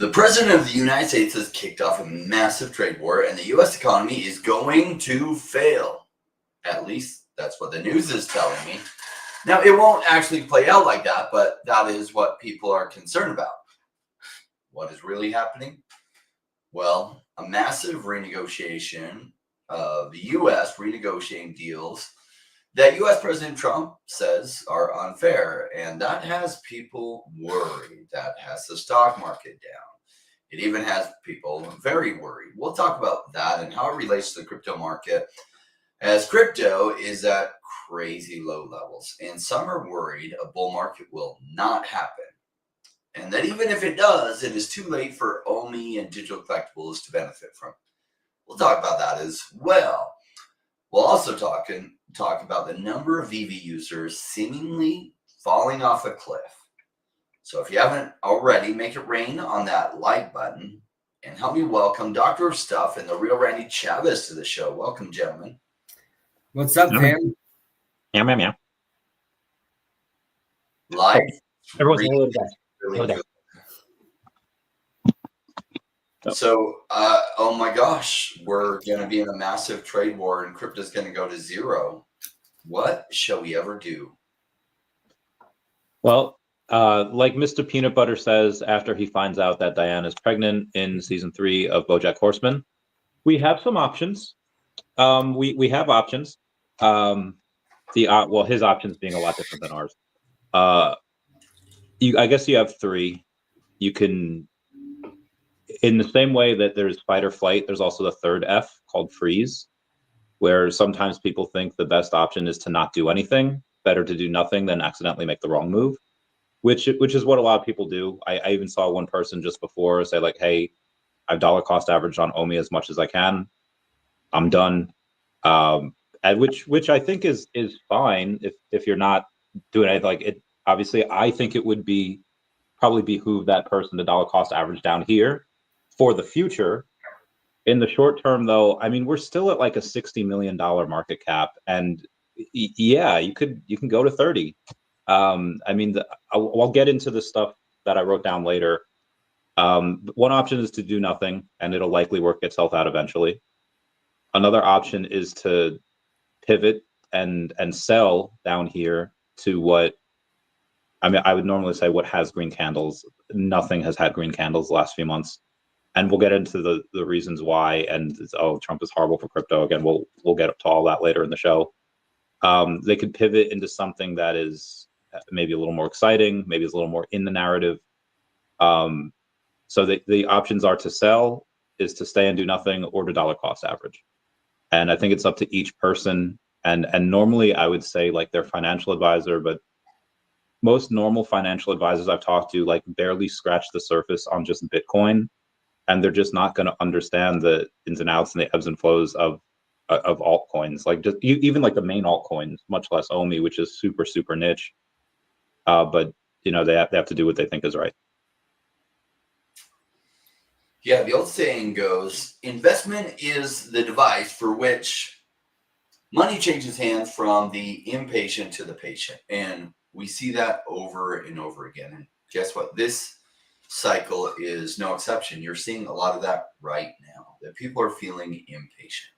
The president of the United States has kicked off a massive trade war, and the U.S. economy is going to fail. At least that's what the news is telling me. Now, it won't actually play out like that, but that is what people are concerned about. What is really happening? Well, a massive renegotiation of the U.S. renegotiating deals that U.S. President Trump says are unfair, and that has people worried. That has the stock market down. It even has people very worried. We'll talk about that and how it relates to the crypto market, as crypto is at crazy low levels, and some are worried a bull market will not happen, and that even if it does, it is too late for OMI and digital collectibles to benefit from it. We'll talk about that as well. We'll also talk about the number of VeVe users seemingly falling off a cliff. So if you haven't already, make it rain on that like button and help me welcome Doctor of Stuff and the real Randy Chavez to the show. Welcome, gentlemen. What's up, fam? Meow. Live. Everyone's Really hello, good. So, oh my gosh, we're going to be in a massive trade war and crypto's going to go to zero. What shall we ever do? Well, like Mr. Peanut Butter says after he finds out that Diane is pregnant in season 3 of BoJack Horseman, we have some options. We have options. His options being a lot different than ours. I guess you have 3. You can, in the same way that there's fight or flight, there's also the third F called freeze, where sometimes people think the best option is to not do anything. Better to do nothing than accidentally make the wrong move, which is what a lot of people do. I even saw one person just before say like, hey, I've dollar cost averaged on OMI as much as I can. I'm done. And which I think is fine if you're not doing it. Like it, obviously, I think it would probably behoove that person to dollar cost average down here for the future. In the short term, though, I mean, we're still at like a $60 million market cap, and yeah, you can go to 30. I mean, I'll get into the stuff that I wrote down later. One option is to do nothing, and it'll likely work itself out eventually. Another option is to pivot and sell down here to what, I mean, I would normally say what has green candles. Nothing has had green candles the last few months. And we'll get into the reasons why. And Trump is horrible for crypto. Again, we'll get to all that later in the show. They could pivot into something that is maybe a little more exciting, maybe it's a little more in the narrative. So the options are to sell, is to stay and do nothing, or to dollar cost average. And I think it's up to each person. And normally I would say like their financial advisor, but most normal financial advisors I've talked to like barely scratch the surface on just Bitcoin. And they're just not going to understand the ins and outs and the ebbs and flows of altcoins, like just even like the main altcoins, much less OMI, which is super, super niche. But you know, they have to do what they think is right. Yeah, the old saying goes, investment is the device for which money changes hands from the impatient to the patient. And we see that over and over again. And guess what? This cycle is no exception. You're seeing a lot of that right now, that people are feeling impatient.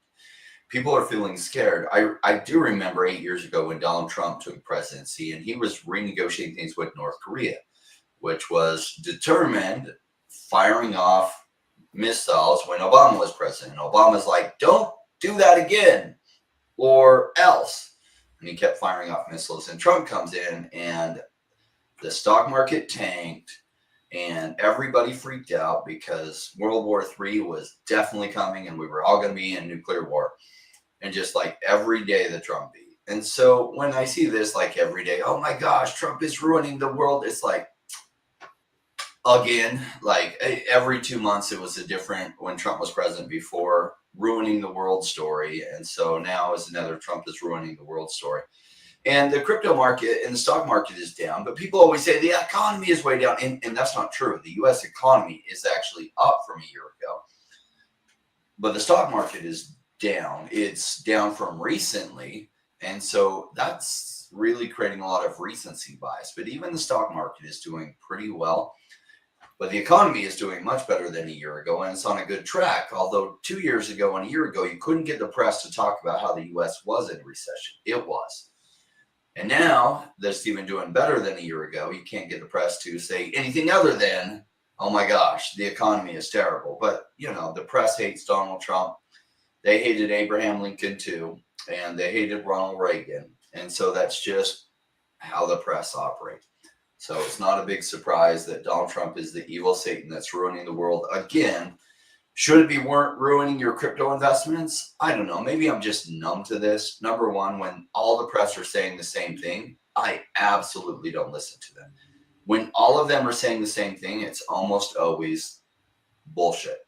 People are feeling scared. I do remember 8 years ago when Donald Trump took presidency and he was renegotiating things with North Korea, which was determined firing off missiles when Obama was president. Obama's like, don't do that again or else. And he kept firing off missiles. And Trump comes in and the stock market tanked. And everybody freaked out because World War III was definitely coming and we were all going to be in nuclear war. And just like every day the Trump beat. And so when I see this like every day, oh my gosh, Trump is ruining the world. It's like, again, like every 2 months it was a different, when Trump was president before, ruining the world story. And so now is another Trump is ruining the world story. And the crypto market and the stock market is down, but people always say the economy is way down. And that's not true. The U.S. economy is actually up from a year ago. But the stock market is down. It's down from recently. And so that's really creating a lot of recency bias. But even the stock market is doing pretty well. But the economy is doing much better than a year ago, and it's on a good track. Although 2 years ago and a year ago, you couldn't get the press to talk about how the U.S. was in recession. It was. And now that it's even doing better than a year ago, you can't get the press to say anything other than, oh my gosh, the economy is terrible. But, the press hates Donald Trump. They hated Abraham Lincoln too, and they hated Ronald Reagan. And so that's just how the press operates. So it's not a big surprise that Donald Trump is the evil Satan that's ruining the world again. Should it be ruining your crypto investments? I don't know. Maybe I'm just numb to this. Number one, when all the press are saying the same thing, I absolutely don't listen to them. When all of them are saying the same thing, it's almost always bullshit.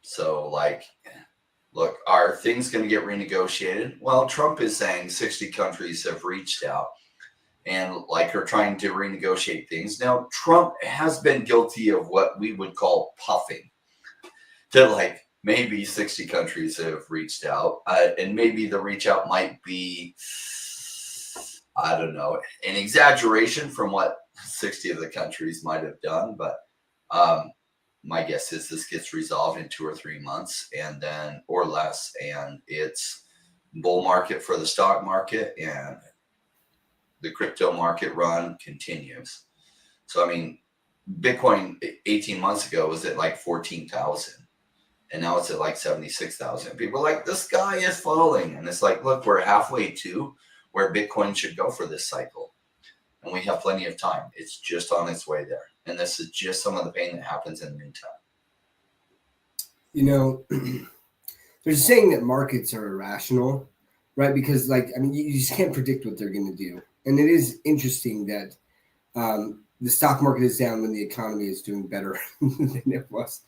So, look, are things going to get renegotiated? Well, Trump is saying 60 countries have reached out and are trying to renegotiate things. Now, Trump has been guilty of what we would call puffing. To maybe 60 countries have reached out, and maybe the reach out might be, I don't know, an exaggeration from what 60 of the countries might have done. But my guess is this gets resolved in 2 or 3 months, and then or less, and it's bull market for the stock market, and the crypto market run continues. So, Bitcoin 18 months ago was at 14,000. And now it's at 76,000. People are like, the sky is falling. And it's look, we're halfway to where Bitcoin should go for this cycle. And we have plenty of time. It's just on its way there. And this is just some of the pain that happens in the meantime. There's a saying that markets are irrational, right? Because you just can't predict what they're going to do. And it is interesting that the stock market is down when the economy is doing better than it was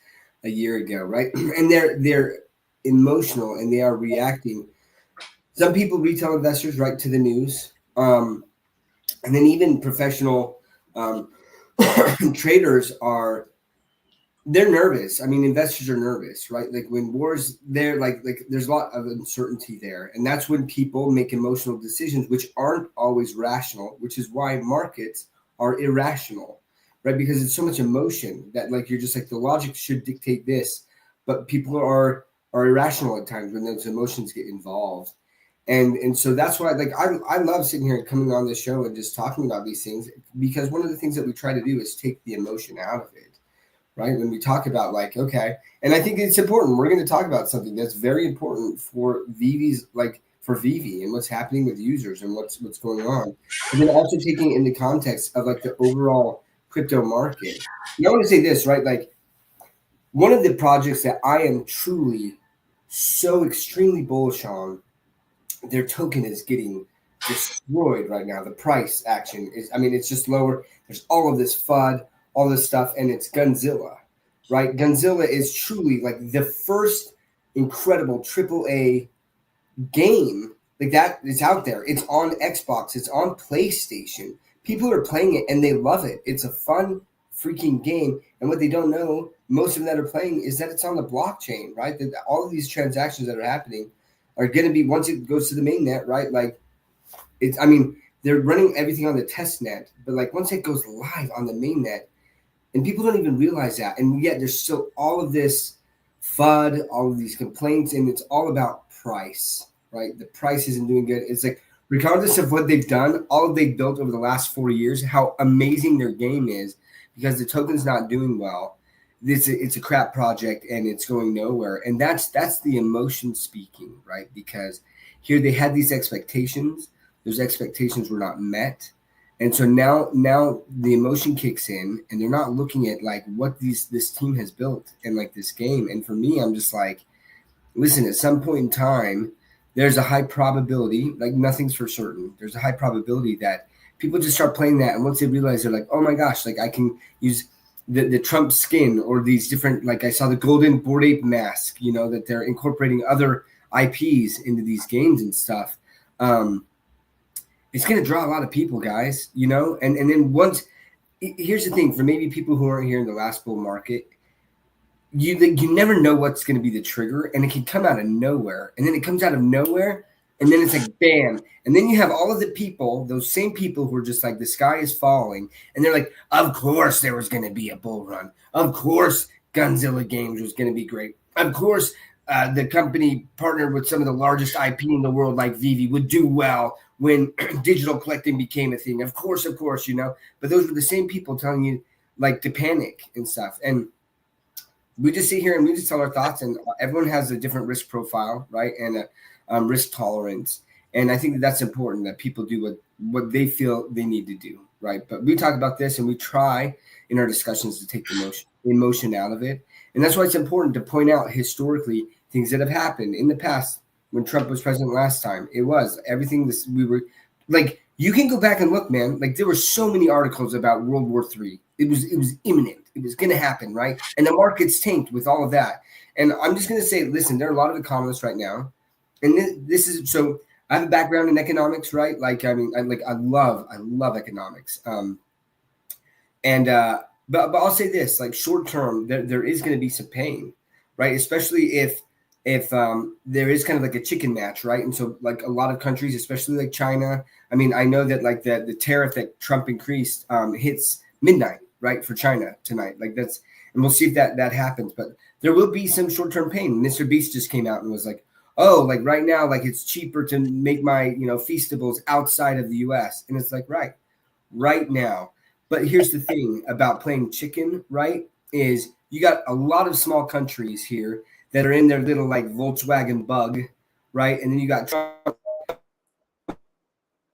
a year ago, right? And they're emotional and they are reacting. Some people, retail investors, right to the news, and then even professional traders they're nervous. Investors are nervous, right? When wars, there's a lot of uncertainty there, and that's when people make emotional decisions, which aren't always rational, which is why markets are irrational. Right, because it's so much emotion that you're just the logic should dictate this, but people are irrational at times when those emotions get involved, and so that's why I love sitting here and coming on this show and just talking about these things, because one of the things that we try to do is take the emotion out of it, right? When we talk about okay, and I think it's important. We're going to talk about something that's very important for VeVe's for VeVe and what's happening with users and what's going on, and then also taking it into context of the overall crypto market. And I want to say this, right? One of the projects that I am truly so extremely bullish on, their token is getting destroyed right now. The price action is, it's just lower. There's all of this FUD, all this stuff, and it's Gunzilla, right? Gunzilla is truly the first incredible AAA game that is out there. It's on Xbox. It's on PlayStation. People are playing it and they love it. It's a fun freaking game. And what they don't know, most of them that are playing, is that it's on the blockchain, right? That all of these transactions that are happening are going to be, once it goes to the mainnet, right? They're running everything on the test net, but once it goes live on the mainnet, and people don't even realize that. And yet there's still all of this FUD, all of these complaints, and it's all about price, right? The price isn't doing good. It's regardless of what they've done, all they've built over the last 4 years, how amazing their game is, because the token's not doing well. It's a crap project and it's going nowhere. And that's the emotion speaking, right? Because here they had these expectations. Those expectations were not met. And so now the emotion kicks in and they're not looking at what this team has built and this game. And for me, I'm just listen, at some point in time, there's a high probability, nothing's for certain. There's a high probability that people just start playing that. And once they realize, they're oh my gosh, I can use the Trump skin or these different, I saw the golden Bored Ape mask, that they're incorporating other IPs into these games and stuff. It's going to draw a lot of people, guys, and then once, here's the thing, for maybe people who aren't here in the last bull market, you never know what's going to be the trigger, and it can come out of nowhere. And then it comes out of nowhere, And then it's like, bam. And then you have all of the people, those same people who are just like, the sky is falling. And they're like, of course there was going to be a bull run. Of course Gunzilla Games was going to be great. Of course the company partnered with some of the largest IP in the world like VeVe would do well when digital collecting became a thing. Of course, you know. But those were the same people telling you like to panic and stuff. And we just sit here and we just tell our thoughts, and everyone has a different risk profile, right? And a risk tolerance. And I think that that's important, that people do what they feel they need to do, right? But we talk about this and we try in our discussions to take the emotion out of it. And that's why it's important to point out historically things that have happened in the past. When Trump was president last time, it was everything this we were like, you can go back and look, man. Like there were so many articles about World War III. It was imminent. It was going to happen, right? And the markets tanked with all of that. And I'm just going to say, listen, there are a lot of economists right now, and this is so. I have a background in economics, right? Like I mean, I love economics. But I'll say this: like short term, there is going to be some pain, right? Especially if there is kind of like a chicken match, right? And so like a lot of countries, especially like China, I mean, I know that like the tariff that Trump increased hits midnight, right, for China tonight. Like that's, and we'll see if that happens. But there will be some short-term pain. Mr. Beast just came out and was like, oh, like right now, like it's cheaper to make my, Feastables outside of the US. And it's like, right now. But here's the thing about playing chicken, right, is you got a lot of small countries here that are in their little like Volkswagen Bug, right? And then you got Trump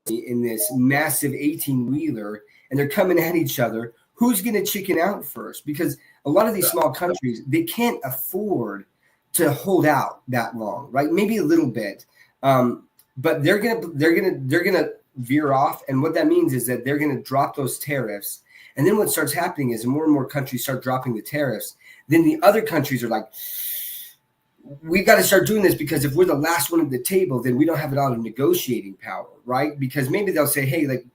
in this massive 18-wheeler, and they're coming at each other. Who's going to chicken out first? Because a lot of these small countries, they can't afford to hold out that long, right? Maybe a little bit, but they're gonna veer off, and what that means is that they're gonna drop those tariffs. And then what starts happening is more and more countries start dropping the tariffs. Then the other countries are like, we've got to start doing this, because if we're the last one at the table, then we don't have a lot of negotiating power, right? Because maybe they'll say, hey, like,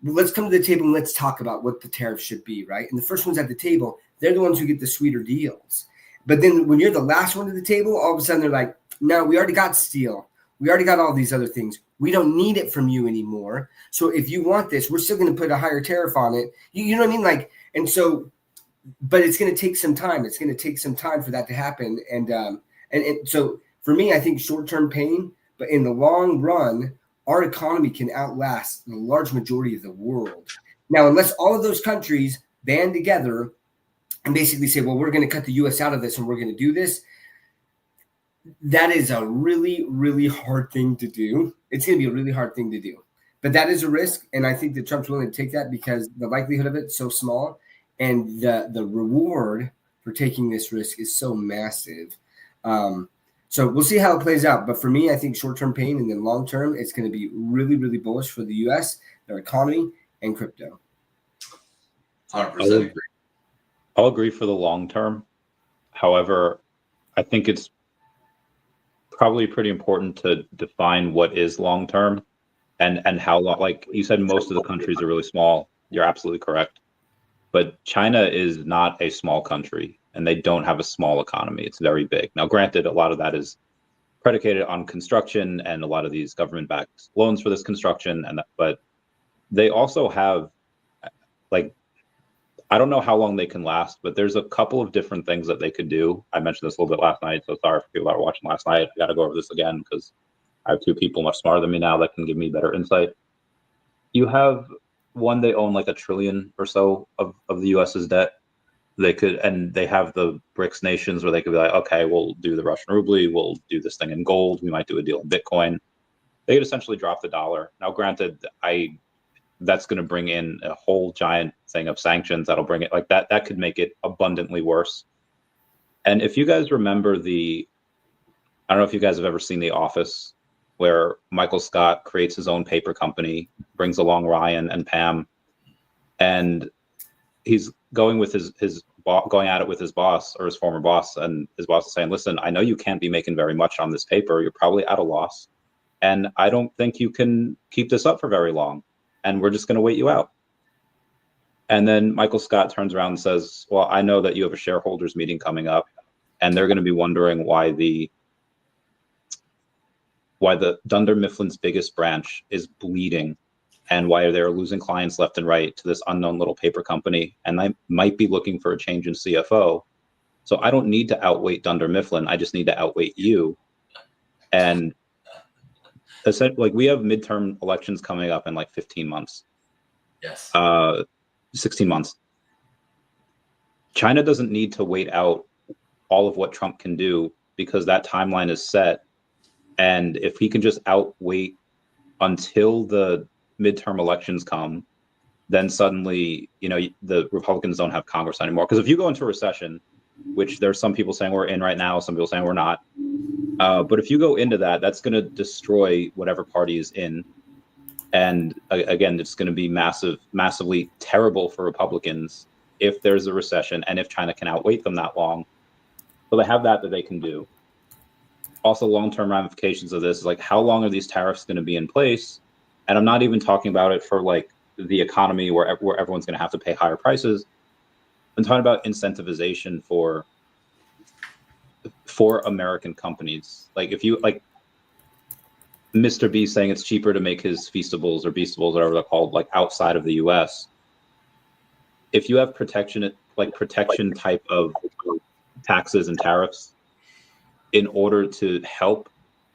let's come to the table and let's talk about what the tariff should be, right? And the first ones at the table, they're the ones who get the sweeter deals. But then when you're the last one at the table, all of a sudden they're like, no, we already got steel. We already got all these other things. We don't need it from you anymore. So if you want this, we're still going to put a higher tariff on it. You know what I mean? Like, and so, but it's going to take some time. It's going to take some time for that to happen. And so for me, I think short-term pain, but in the long run, our economy can outlast the large majority of the world. Now, unless all of those countries band together and basically say, well, we're going to cut the U.S. out of this and we're going to do this, that is a really, really hard thing to do. It's going to be a really hard thing to do. But that is a risk, and I think that Trump's willing to take that because the likelihood of it's so small, and the reward for taking this risk is so massive. So we'll see how it plays out. But for me, I think short-term pain, and then long-term, it's going to be really, really bullish for the U.S., their economy, and crypto. 100% agree. I'll agree for the long term. However, I think it's probably pretty important to define what is long term and how long. Like you said, most of the countries are really small. You're absolutely correct. But China is not a small country, and they don't have a small economy. It's very big. Now, granted, a lot of that is predicated on construction and a lot of these government-backed loans for this construction, but they also have, like, I don't know how long they can last, but there's a couple of different things that they could do. I mentioned this a little bit last night, so sorry for people that were watching last night. I got to go over this again because I have two people much smarter than me now that can give me better insight. You have one, they own like $1 trillion or so of the US's debt. They could, and they have the BRICS nations where they could be like, okay, we'll do the Russian ruble, we'll do this thing in gold, we might do a deal in Bitcoin. They could essentially drop the dollar. Now, granted, that's going to bring in a whole giant thing of sanctions that'll bring it like that. That could make it abundantly worse. And if you guys remember I don't know if you guys have ever seen The Office, where Michael Scott creates his own paper company, brings along Ryan and Pam, and he's going with going at it with his boss or his former boss, and his boss is saying, listen, I know you can't be making very much on this paper. You're probably at a loss. And I don't think you can keep this up for very long. And we're just going to wait you out. And then Michael Scott turns around and says, well, I know that you have a shareholders meeting coming up, and they're going to be wondering why the why the Dunder Mifflin's biggest branch is bleeding, and why they're losing clients left and right to this unknown little paper company. And I might be looking for a change in CFO. So I don't need to outweight Dunder Mifflin. I just need to outweight you. And like we have midterm elections coming up in like 15 months. Yes. 16 months. China doesn't need to wait out all of what Trump can do because that timeline is set. And if he can just outwait until the midterm elections come, then suddenly, the Republicans don't have Congress anymore. Because if you go into a recession, which there's some people saying we're in right now, some people saying we're not. But if you go into that, that's going to destroy whatever party is in. And again, it's going to be massively terrible for Republicans if there's a recession and if China can outwait them that long. So they have that they can do. Also, long-term ramifications of this is like, how long are these tariffs going to be in place? And I'm not even talking about it for like the economy where everyone's going to have to pay higher prices. I'm talking about incentivization for American companies. Like if you like Mr. B saying it's cheaper to make his Feastables or Beastables, whatever they're called, like outside of the US. If you have protection type of taxes and tariffs in order to help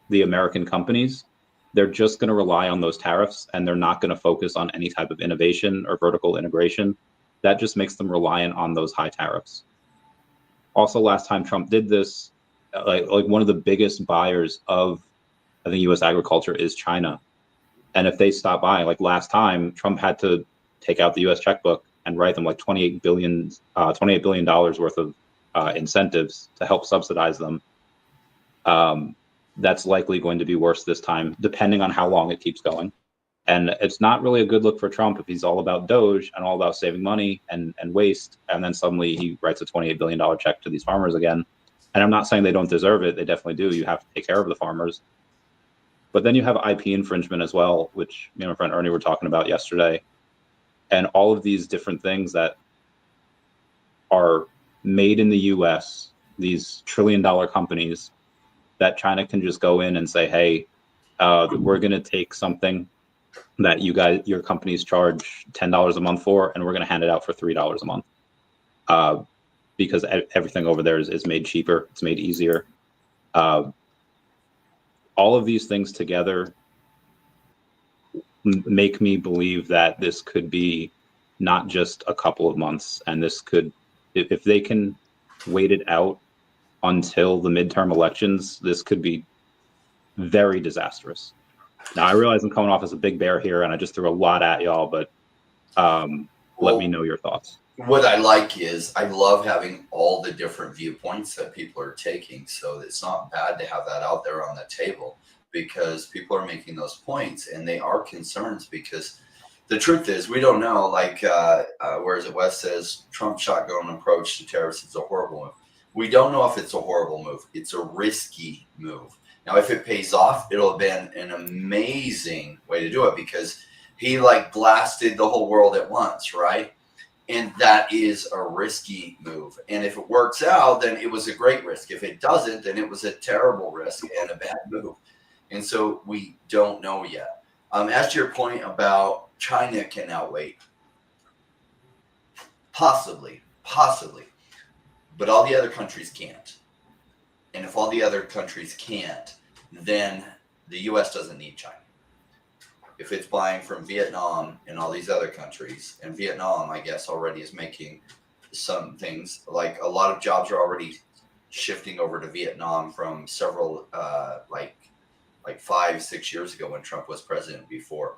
the American companies, they're just going to rely on those tariffs and they're not going to focus on any type of innovation or vertical integration. That just makes them reliant on those high tariffs. Also, last time Trump did this, like one of the biggest buyers of, I think, U.S. agriculture is China. And if they stop buying, like last time, Trump had to take out the U.S. checkbook and write them like $28 billion worth of incentives to help subsidize them. That's likely going to be worse this time, depending on how long it keeps going. And it's not really a good look for Trump if he's all about Doge and all about saving money and waste. And then suddenly he writes a $28 billion check to these farmers again. And I'm not saying they don't deserve it. They definitely do. You have to take care of the farmers. But then you have IP infringement as well, which me and my friend Ernie were talking about yesterday. And all of these different things that are made in the US, these trillion-dollar companies, that China can just go in and say, hey, we're going to take something that your companies charge $10 a month for, and we're going to hand it out for $3 a month. Because everything over there is made cheaper. It's made easier. All of these things together make me believe that this could be not just a couple of months. And this could, if they can wait it out until the midterm elections, this could be very disastrous. Now, I realize I'm coming off as a big bear here, and I just threw a lot at y'all, but let me know your thoughts. What I like is I love having all the different viewpoints that people are taking. So it's not bad to have that out there on the table because people are making those points and they are concerns because the truth is we don't know, like, where is it? Wes says Trump shotgun approach to tariffs is a horrible move. We don't know if it's a horrible move. It's a risky move. Now, if it pays off, it'll have been an amazing way to do it because he like blasted the whole world at once, right? And that is a risky move. And if it works out, then it was a great risk. If it doesn't, then it was a terrible risk and a bad move. And so we don't know yet. As to your point about China can outweigh, possibly, but all the other countries can't. And if all the other countries can't, then the U.S. doesn't need China. If it's buying from Vietnam and all these other countries, and Vietnam, I guess, already is making some things, like a lot of jobs are already shifting over to Vietnam from several, like 5-6 years ago when Trump was president before.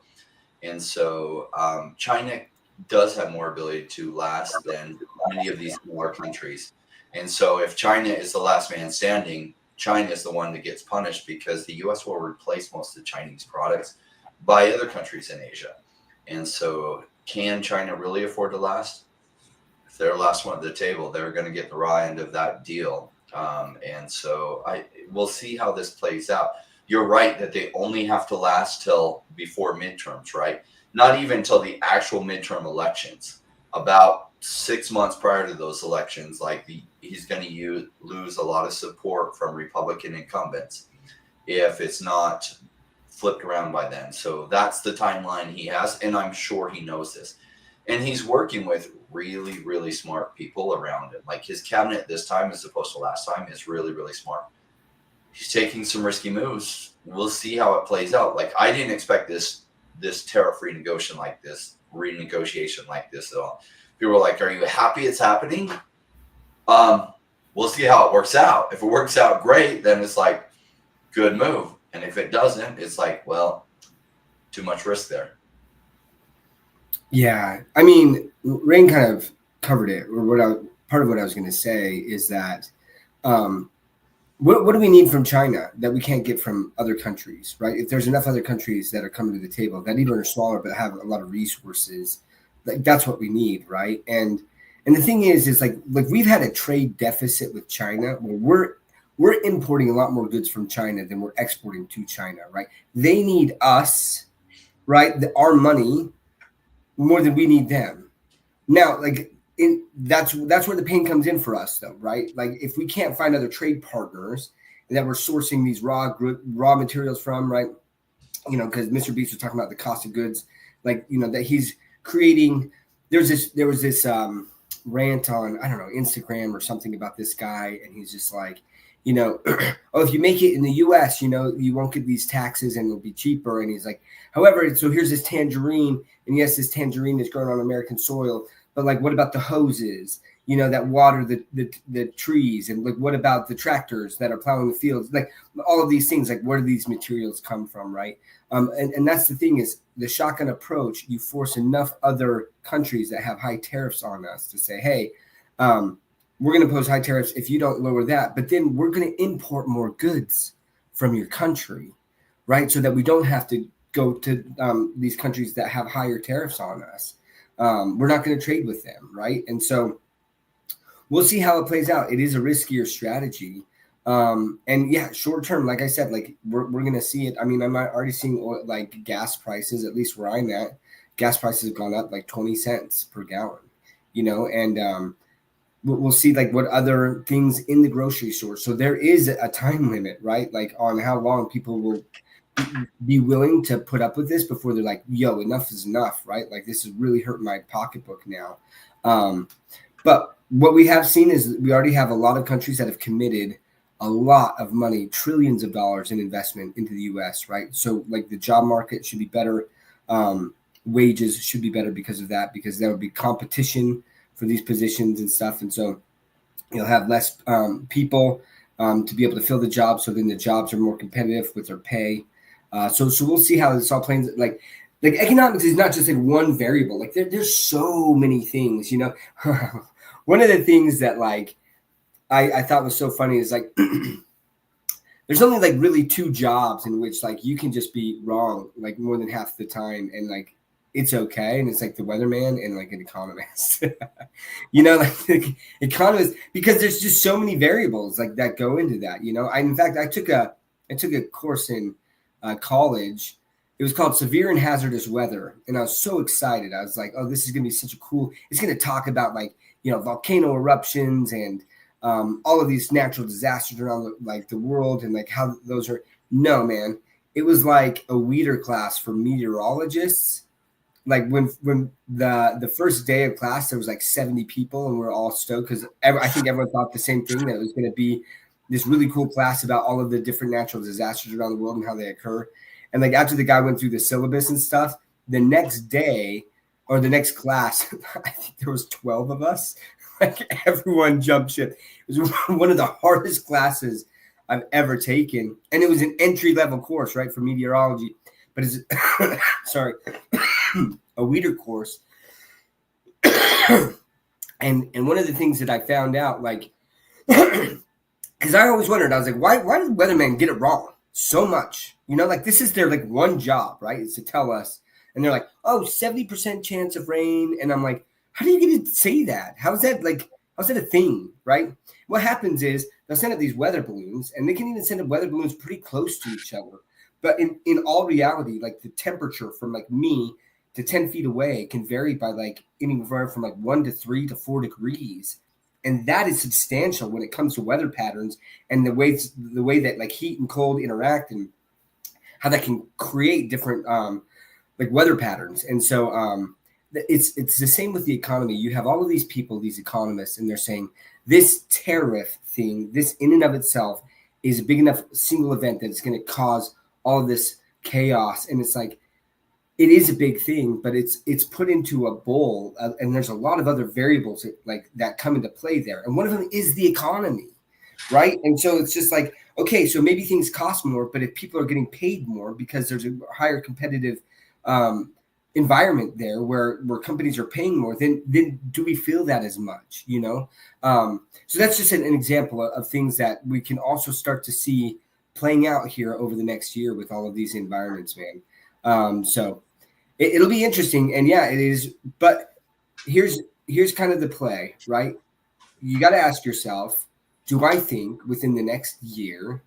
And so China does have more ability to last than many of these smaller countries. And so if China is the last man standing, China is the one that gets punished because the U.S. will replace most of the Chinese products by other countries in Asia. And so can China really afford to last? If they're the last one at the table, they're going to get the raw end of that deal. And so we'll see how this plays out. You're right that they only have to last till before midterms, right? Not even till the actual midterm elections. About 6 months prior to those elections, he's going to lose a lot of support from Republican incumbents. If it's not flipped around by then. So that's the timeline he has, and I'm sure he knows this. And he's working with really, really smart people around him. Like his cabinet this time, as opposed to last time, is really, really smart. He's taking some risky moves. We'll see how it plays out. Like I didn't expect this tariff renegotiation like this at all. People were like, "Are you happy it's happening?" We'll see how it works out. If it works out great, then it's like good move. And if it doesn't, it's like, well, too much risk there. Yeah, I mean, Rain kind of covered it. Or part of what I was going to say is that what do we need from China that we can't get from other countries, right? If there's enough other countries that are coming to the table that even are smaller but have a lot of resources, like that's what we need, right? And the thing is like we've had a trade deficit with China where we're importing a lot more goods from China than we're exporting to China, right? They need us, right? Our money more than we need them. Now, like that's where the pain comes in for us, though, right? Like if we can't find other trade partners that we're sourcing these raw materials from, right? You know, because Mr. Beast was talking about the cost of goods, like that he's creating. There was this rant on Instagram or something about this guy, and he's just like, oh, if you make it in the U.S., you won't get these taxes and it'll be cheaper. And he's like, however, so here's this tangerine, and yes, this tangerine is grown on American soil, but like, what about the hoses, that water the trees, and like, what about the tractors that are plowing the fields? Like all of these things, like where do these materials come from, right? And that's the thing is the shotgun approach. You force enough other countries that have high tariffs on us to say, hey, we're going to pose high tariffs if you don't lower that, but then we're going to import more goods from your country, right? So that we don't have to go to these countries that have higher tariffs on us. We're not going to trade with them, right? And so we'll see how it plays out. It is a riskier strategy. And yeah, short term, like I said, like we're going to see it. I mean, I'm already seeing like gas prices, at least where I'm at, gas prices have gone up like 20 cents per gallon, and we'll see like what other things in the grocery store. So there is a time limit, right? Like on how long people will be willing to put up with this before they're like, yo, enough is enough, right? Like this is really hurting my pocketbook now. But what we have seen is we already have a lot of countries that have committed a lot of money, trillions of dollars in investment into the U.S., right? So like the job market should be better. Wages should be better because of that, because there would be competition for these positions and stuff. And so you'll have less people to be able to fill the job. So then the jobs are more competitive with their pay. So we'll see how this all plays. Like economics is not just like one variable. Like there's so many things, One of the things that like I thought was so funny is like there's only like really two jobs in which like you can just be wrong like more than half the time and like it's okay, and it's like the weatherman and like an economist. Like the economist, because there's just so many variables like that go into that. In fact I took a course in college. It was called Severe and Hazardous Weather, and I was so excited. I was like, oh, this is gonna be such a cool. It's gonna talk about like volcano eruptions and all of these natural disasters around the world and like how those are. No, man, it was like a weeder class for meteorologists. Like when the first day of class, there was like 70 people and we're all stoked because I think everyone thought the same thing, that it was going to be this really cool class about all of the different natural disasters around the world and how they occur. And like after the guy went through the syllabus and stuff, the next day or the next class, I think there was 12 of us. Like everyone jumped ship. It was one of the hardest classes I've ever taken. And it was an entry-level course, right, for meteorology. But it's sorry, a weeder course. and one of the things that I found out, like, because I always wondered, I was like, why did weathermen get it wrong so much? Like this is their like one job, right? Is to tell us. And they're like, oh, 70% chance of rain. And I'm like, how do you get to say that? How's that a thing, right? What happens is they'll send up these weather balloons, and they can even send up weather balloons pretty close to each other. But in all reality, like the temperature from like me to 10 feet away can vary by like anywhere from like 1 to 3 to 4 degrees. And that is substantial when it comes to weather patterns and the way that like heat and cold interact. And how that can create different like weather patterns. And so it's the same with the economy. You have all of these people, these economists, and they're saying this tariff thing, this in and of itself is a big enough single event that it's going to cause all of this chaos. And it's like, it is a big thing, but it's put into a bowl, and there's a lot of other variables that come into play there. And one of them is the economy, right? And so it's just like, okay, so maybe things cost more, but if people are getting paid more because there's a higher competitive environment there where companies are paying more, then do we feel that as much, you know? So that's just an example of things that we can also start to see playing out here over the next year with all of these environments, man. So it'll be interesting. And yeah, it is. But here's kind of the play, right? You got to ask yourself, do I think within the next year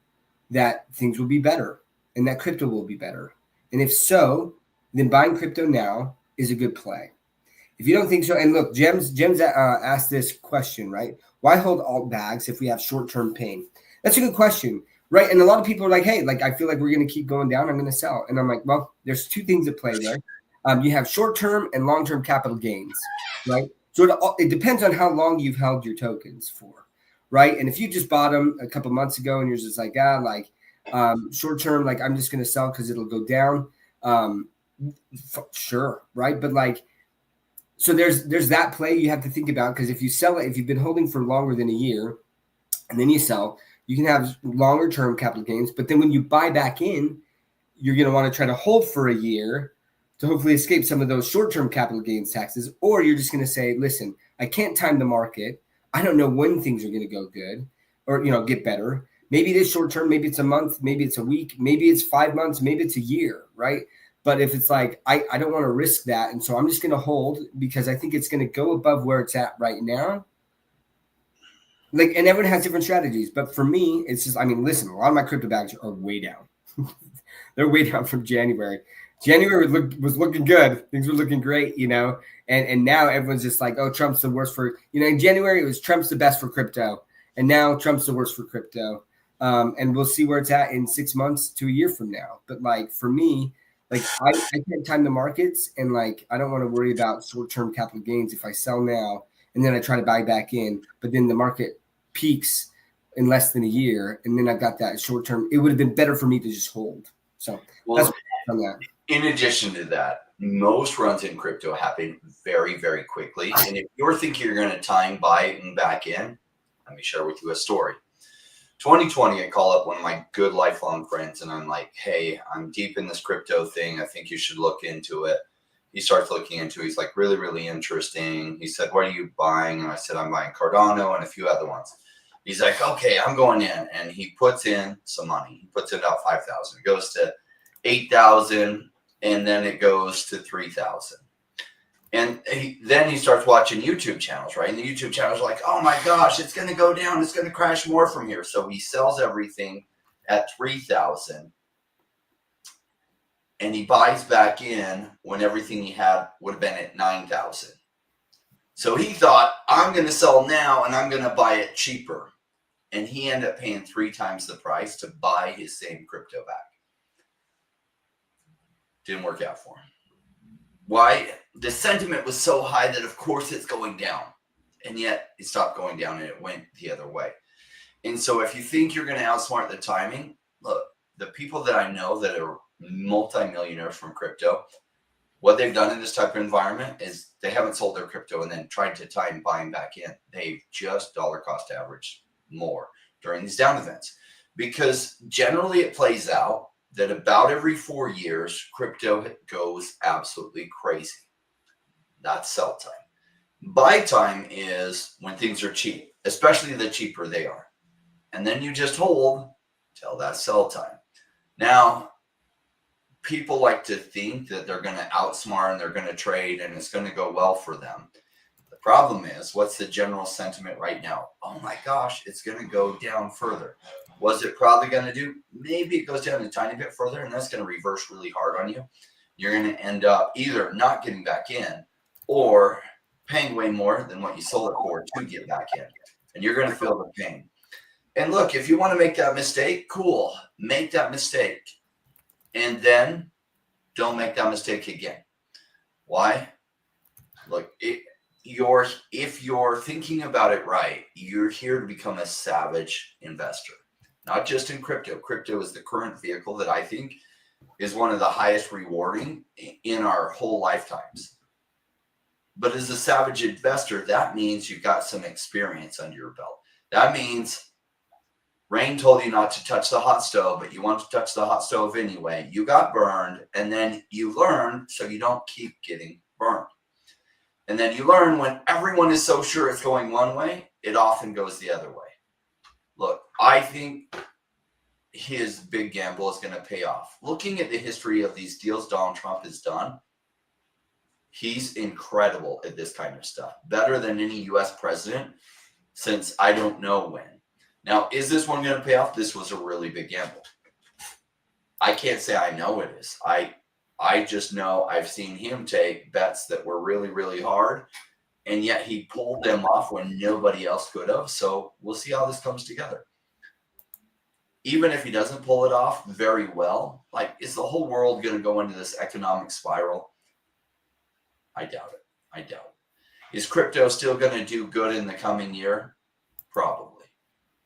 that things will be better and that crypto will be better? And if so, then buying crypto now is a good play. If you don't think so, and look, Gems asked this question, right? Why hold alt bags if we have short-term pain? That's a good question, right? And a lot of people are like, hey, like I feel like we're going to keep going down. I'm going to sell. And I'm like, well, there's two things at play there. You have short-term and long-term capital gains, right? So it depends on how long you've held your tokens for, right? And if you just bought them a couple months ago and you're just like, short-term, like I'm just going to sell because it'll go down. Sure, right? But like, so there's that play you have to think about, because if you sell it, if you've been holding for longer than a year and then you sell, you can have longer term capital gains. But then when you buy back in, you're going to want to try to hold for a year to hopefully escape some of those short-term capital gains taxes. Or you're just going to say, listen, I can't time the market. I don't know when things are going to go good or, you know, get better. Maybe it is short-term, maybe it's a month, maybe it's a week, maybe it's 5 months, maybe it's a year, right? But if it's like, I don't want to risk that. And so I'm just going to hold because I think it's going to go above where it's at right now. Like, and everyone has different strategies. But for me, it's just, I mean, listen, a lot of my crypto bags are way down. They're way down from January. January was looking good. Things were looking great, you know. And now everyone's just like, oh, Trump's the worst for, you know, in January it was Trump's the best for crypto. And now Trump's the worst for crypto. And we'll see where it's at in 6 months to a year from now. But like for me, like I can't time the markets, and like I don't want to worry about short-term capital gains if I sell now and then I try to buy back in, but then the market peaks in less than a year, and then I've got that short-term. It would have been better for me to just hold. So that's on that. In addition to that, most runs in crypto happen very, very quickly. And if you're thinking you're going to time buying back in, let me share with you a story. 2020, I call up one of my good lifelong friends and I'm like, hey, I'm deep in this crypto thing. I think you should look into it. He starts looking into it. He's like, really, really interesting. He said, what are you buying? And I said, I'm buying Cardano and a few other ones. He's like, okay, I'm going in. And he puts in some money. He puts in about 5,000. It goes to 8,000 and then it goes to 3,000. And then he starts watching YouTube channels, right? And the YouTube channels are like, oh my gosh, it's going to go down. It's going to crash more from here. So he sells everything at 3,000 and he buys back in when everything he had would have been at 9,000. So he thought, I'm going to sell now and I'm going to buy it cheaper. And he ended up paying 3 times the price to buy his same crypto back. Didn't work out for him. Why? The sentiment was so high that of course it's going down. And yet it stopped going down and it went the other way. And so if you think you're going to outsmart the timing, look, the people that I know that are multimillionaires from crypto, what they've done in this type of environment is they haven't sold their crypto and then tried to time buying back in. They've just dollar cost averaged more during these down events, because generally it plays out that about every 4 years, crypto goes absolutely crazy. That's sell time. Buy time is when things are cheap, especially the cheaper they are. And then you just hold till that's sell time. Now, people like to think that they're going to outsmart and they're going to trade and it's going to go well for them. The problem is, what's the general sentiment right now? Oh my gosh, it's going to go down further. Was it probably going to do? Maybe it goes down a tiny bit further and that's going to reverse really hard on you. You're going to end up either not getting back in or paying way more than what you sold it for to get back in. And you're going to feel the pain. And look, if you want to make that mistake, cool. Make that mistake. And then don't make that mistake again. Why? Look, if you're thinking about it right, you're here to become a savage investor, not just in crypto. Crypto is the current vehicle that I think is one of the highest rewarding in our whole lifetimes. But as a savage investor, that means you've got some experience under your belt. That means Rain told you not to touch the hot stove, but you want to touch the hot stove anyway. You got burned, and then you learn so you don't keep getting burned. And then you learn when everyone is so sure it's going one way, it often goes the other way. Look, I think his big gamble is going to pay off. Looking at the history of these deals Donald Trump has done, he's incredible at this kind of stuff. Better than any U.S. president since I don't know when. Now, is this one going to pay off? This was a really big gamble. I can't say I know it is. I just know I've seen him take bets that were really, really hard, and yet he pulled them off when nobody else could have. So we'll see how this comes together. Even if he doesn't pull it off very well, like, is the whole world going to go into this economic spiral? I doubt it. I doubt it. Is crypto still going to do good in the coming year? Probably.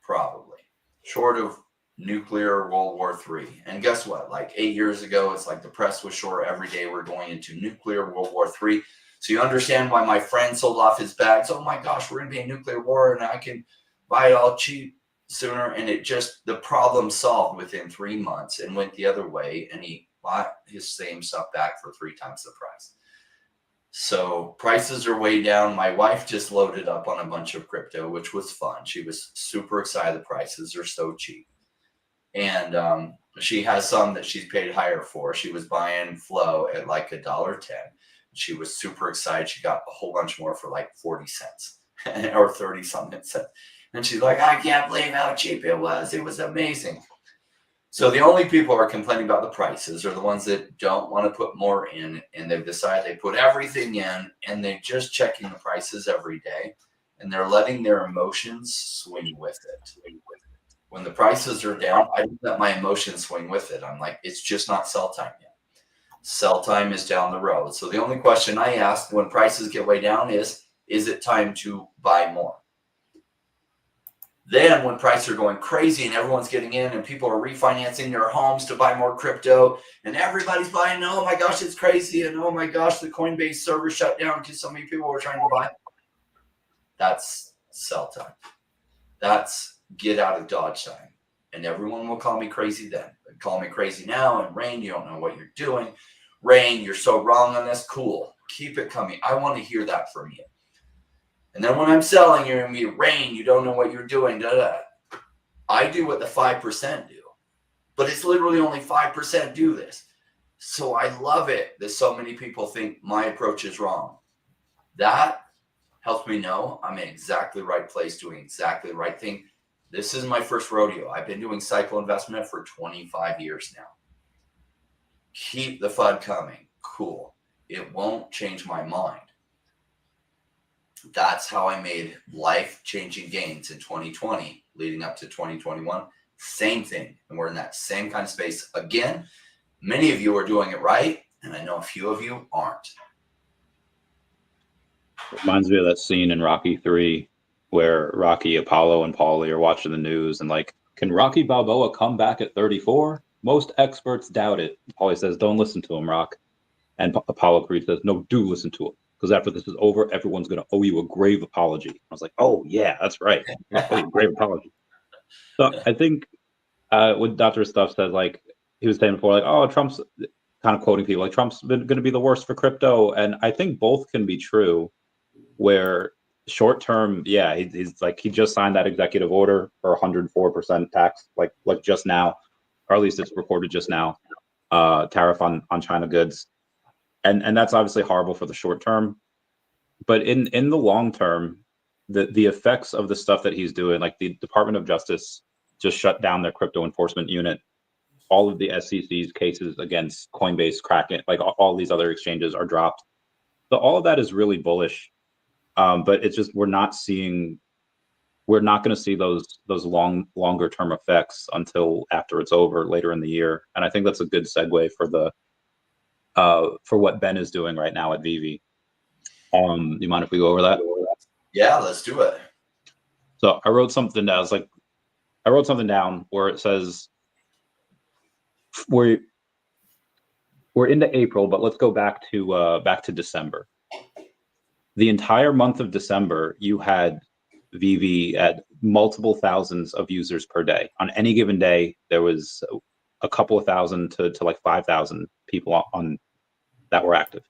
Probably. Short of nuclear World War III. And guess what? Like 8 years ago, it's like the press was sure every day we're going into nuclear World War III. So you understand why my friend sold off his bags. Oh my gosh, we're going to be in nuclear war and I can buy it all cheap sooner. And it just, the problem solved within 3 months and went the other way. And he bought his same stuff back for 3 times the price. So prices are way down. My wife just loaded up on a bunch of crypto, which was fun. She was super excited. The prices are so cheap. And she has some that she's paid higher for. She was buying Flow at like $1.10. She was super excited. She got a whole bunch more for like 40 cents or 30 something cents. And she's like, I can't believe how cheap it was. It was amazing. So the only people who are complaining about the prices are the ones that don't want to put more in, and they've decided they put everything in and they're just checking the prices every day and they're letting their emotions swing with it. When the prices are down, I don't let my emotions swing with it. I'm like, it's just not sell time yet. Sell time is down the road. So the only question I ask when prices get way down is it time to buy more? Then when prices are going crazy and everyone's getting in and people are refinancing their homes to buy more crypto and everybody's buying, oh my gosh, it's crazy. And oh my gosh, the Coinbase server shut down because so many people were trying to buy. That's sell time. That's get out of Dodge time. And everyone will call me crazy then. They call me crazy now. And Rain, you don't know what you're doing. Rain, you're so wrong on this. Cool. Keep it coming. I want to hear that from you. And then when I'm selling, you're going to be, Rain, you don't know what you're doing. Da, da. I do what the 5% do. But it's literally only 5% do this. So I love it that so many people think my approach is wrong. That helps me know I'm in exactly the right place doing exactly the right thing. This is my first rodeo. I've been doing cycle investment for 25 years now. Keep the FUD coming. Cool. It won't change my mind. That's how I made life-changing gains in 2020 leading up to 2021. Same thing. And we're in that same kind of space. Again, many of you are doing it right, and I know a few of you aren't. Reminds me of that scene in Rocky 3 where Rocky, Apollo, and Paulie are watching the news and like, can Rocky Balboa come back at 34? Most experts doubt it. Paulie says, don't listen to him, Rock. And Apollo Creed says, no, do listen to him. Because after this is over, everyone's going to owe you a grave apology. I was like, oh, yeah, that's right. Oh, grave apology. So I think what Dr. Stuff said, like he was saying before, like, oh, Trump's kind of quoting people, like Trump's going to be the worst for crypto. And I think both can be true where short term, yeah, he's like, he just signed that executive order for 104% tax, like just now, or at least it's reported just now, tariff on China goods. And that's obviously horrible for the short term. But in the long term, the effects of the stuff that he's doing, like the Department of Justice just shut down their crypto enforcement unit. All of the SEC's cases against Coinbase, Kraken, like all these other exchanges are dropped. So all of that is really bullish. But it's just we're not seeing we're not going to see those longer term effects until after it's over later in the year. And I think that's a good segue for what Ben is doing right now at VeVe. Do you mind if we go over that? Yeah, let's do it. So I wrote something down. I wrote something down where it says we're into April, but let's go back to December. The entire month of December, you had VeVe at multiple thousands of users per day. On any given day, there was a couple of thousand to like 5,000 people on that were active.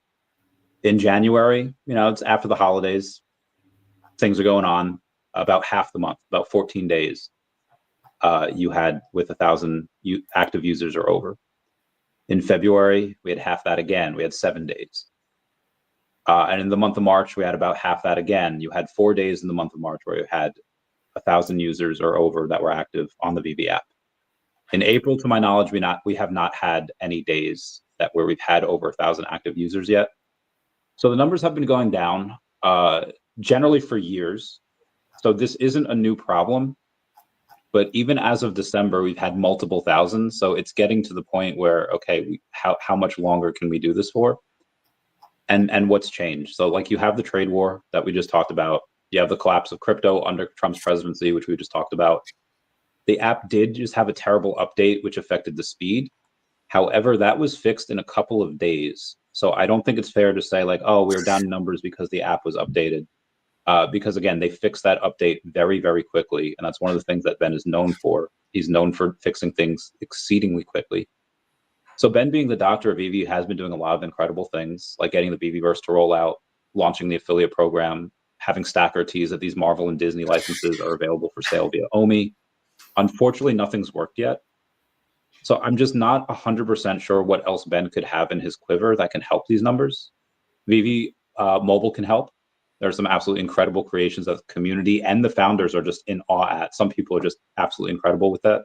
In January, it's after the holidays, things are going on. About half the month, about 14 days, you had with 1,000 active users or over. In February, we had half that again. We had 7 days. And in the month of March, we had about half that again. You had 4 days in the month of March where you had 1,000 users or over that were active on the VeVe app. In April, to my knowledge, we have not had any days where we've had over 1,000 active users yet. So the numbers have been going down generally for years. So this isn't a new problem, but even as of December, we've had multiple thousands. So it's getting to the point where, okay, how much longer can we do this for? And what's changed? So like you have the trade war that we just talked about. You have the collapse of crypto under Trump's presidency, which we just talked about. The app did just have a terrible update, which affected the speed. However, that was fixed in a couple of days. So I don't think it's fair to say like, oh, we're down in numbers because the app was updated. Because again, they fixed that update very, very quickly. And that's one of the things that Ben is known for. He's known for fixing things exceedingly quickly. So Ben, being the doctor of VeVe, has been doing a lot of incredible things, like getting the VeVeverse to roll out, launching the affiliate program, having stacker tees that these Marvel and Disney licenses are available for sale via OMI. Unfortunately, nothing's worked yet. So I'm just not 100% sure what else Ben could have in his quiver that can help these numbers. VeVe Mobile can help. There are some absolutely incredible creations that the community and the founders are just in awe at. Some people are just absolutely incredible with that.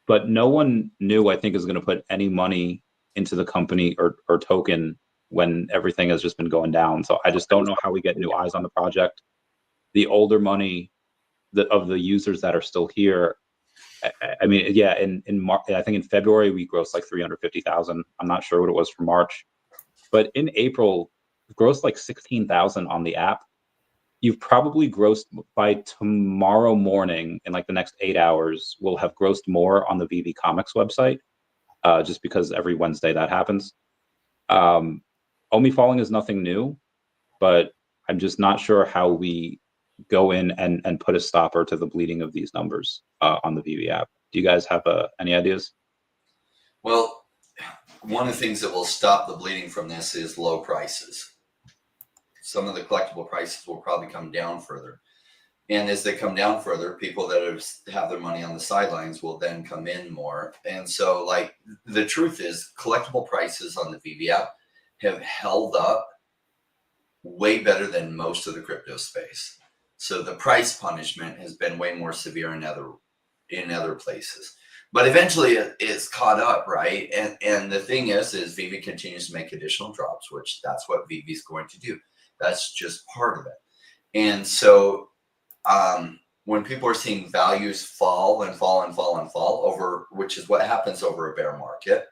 But no one new, I think, is going to put any money into the company or token when everything has just been going down. So I just don't know how we get new eyes on the project. The older money of the users that are still here, I mean, yeah, in March, I think in February we grossed like 350,000. I'm not sure what it was for March, but in April, grossed like 16,000 on the app. You've probably grossed by tomorrow morning, in like the next 8 hours, we'll have grossed more on the VeVe Comics website, just because every Wednesday that happens. OMI falling is nothing new, but I'm just not sure how we go in and put a stopper to the bleeding of these numbers on the VeVe app. Do you guys have any ideas? Well, one of the things that will stop the bleeding from this is low prices. Some of the collectible prices will probably come down further. And as they come down further, people that have their money on the sidelines will then come in more. And so, like, the truth is, collectible prices on the VeVe app have held up way better than most of the crypto space. So the price punishment has been way more severe in other places. But eventually it's caught up, right? And the thing is VeVe continues to make additional drops, which that's what VeVe is going to do. That's just part of it. And so when people are seeing values fall and fall and fall and fall over, which is what happens over a bear market,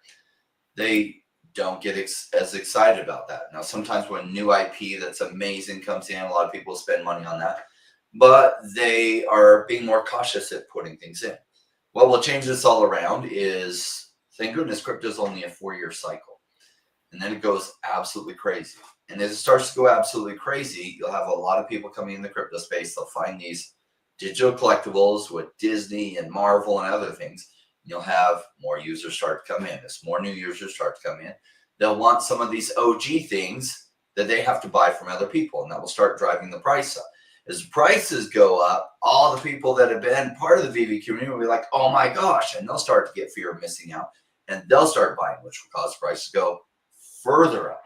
they don't get as excited about that. Now, sometimes when new IP that's amazing comes in, a lot of people spend money on that, but they are being more cautious at putting things in. What will change this all around is, thank goodness, crypto is only a 4-year cycle. And then it goes absolutely crazy. And as it starts to go absolutely crazy, you'll have a lot of people coming in the crypto space. They'll find these digital collectibles with Disney and Marvel and other things. You'll have more users start to come in. As more new users start to come in, they'll want some of these OG things that they have to buy from other people. And that will start driving the price up. As prices go up, all the people that have been part of the VeVe community will be like, oh my gosh, and they'll start to get fear of missing out. And they'll start buying, which will cause prices to go further up,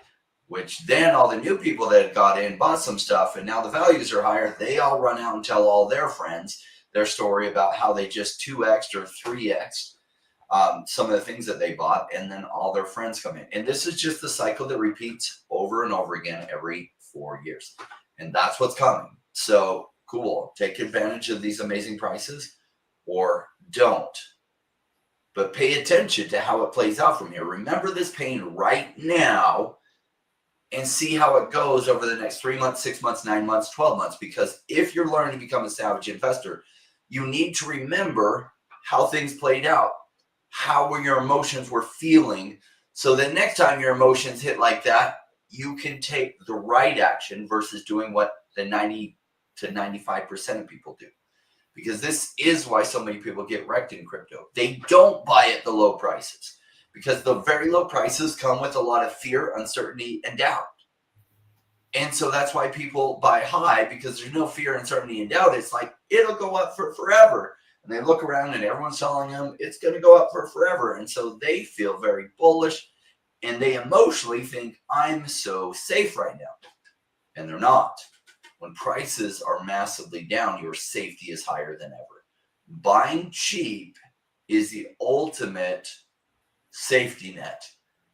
which then all the new people that got in bought some stuff, and now the values are higher. They all run out and tell all their friends their story about how they just 2x'd or 3x'd some of the things that they bought, and then all their friends come in. And this is just the cycle that repeats over and over again every 4 years. And that's what's coming. So cool. Take advantage of these amazing prices or don't. But pay attention to how it plays out from here. Remember this pain right now and see how it goes over the next 3 months, 6 months, 9 months, 12 months. Because if you're learning to become a savage investor, you need to remember how things played out, how your emotions were feeling. So that next time your emotions hit like that, you can take the right action versus doing what the 90 to 95% of people do. Because this is why so many people get wrecked in crypto. They don't buy at the low prices because the very low prices come with a lot of fear, uncertainty, and doubt. And so that's why people buy high, because there's no fear, uncertainty, and doubt. It's like, it'll go up for forever. And they look around and everyone's telling them it's going to go up for forever. And so they feel very bullish and they emotionally think, I'm so safe right now. And they're not. When prices are massively down, your safety is higher than ever. Buying cheap is the ultimate safety net,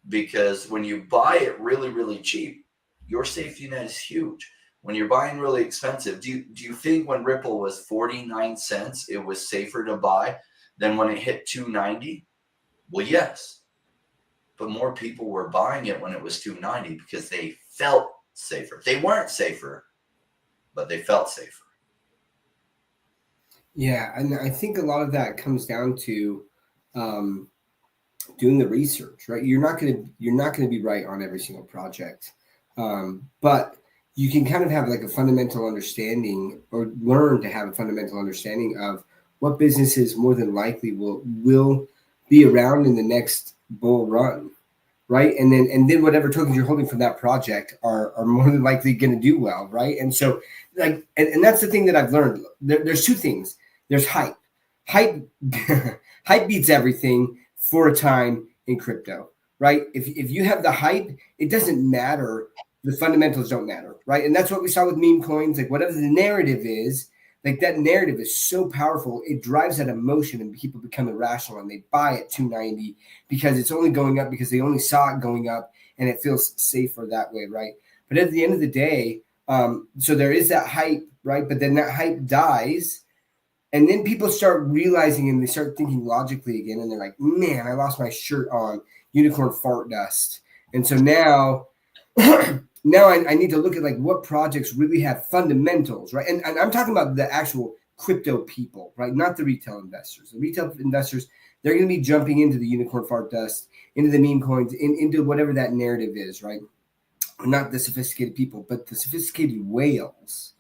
because when you buy it really, really cheap, your safety net is huge. When you're buying really expensive, do you think when Ripple was 49 cents, it was safer to buy than when it hit 290? Well, yes. But more people were buying it when it was 290 because they felt safer. They weren't safer, but they felt safer. Yeah, and I think a lot of that comes down to doing the research, right? You're not gonna be right on every single project, but you can kind of have like a fundamental understanding, or learn to have a fundamental understanding of what businesses more than likely will be around in the next bull run, right? And then whatever tokens you're holding from that project are more than likely going to do well, right? And so like, and that's the thing that I've learned. There's two things. There's hype. Hype beats everything for a time in crypto, right? If you have the hype, it doesn't matter. The fundamentals don't matter, right? And that's what we saw with meme coins. Like whatever the narrative is, like that narrative is so powerful. It drives that emotion and people become irrational and they buy at 290 because it's only going up because they only saw it going up and it feels safer that way, right? But at the end of the day, so there is that hype, right? But then that hype dies and then people start realizing and they start thinking logically again. And they're like, man, I lost my shirt on unicorn fart dust. And so now, now I need to look at like what projects really have fundamentals, right? And I'm talking about the actual crypto people, right? Not the retail investors. The retail investors, they're going to be jumping into the unicorn fart dust, into the meme coins, into whatever that narrative is, right? Not the sophisticated people, but the sophisticated whales.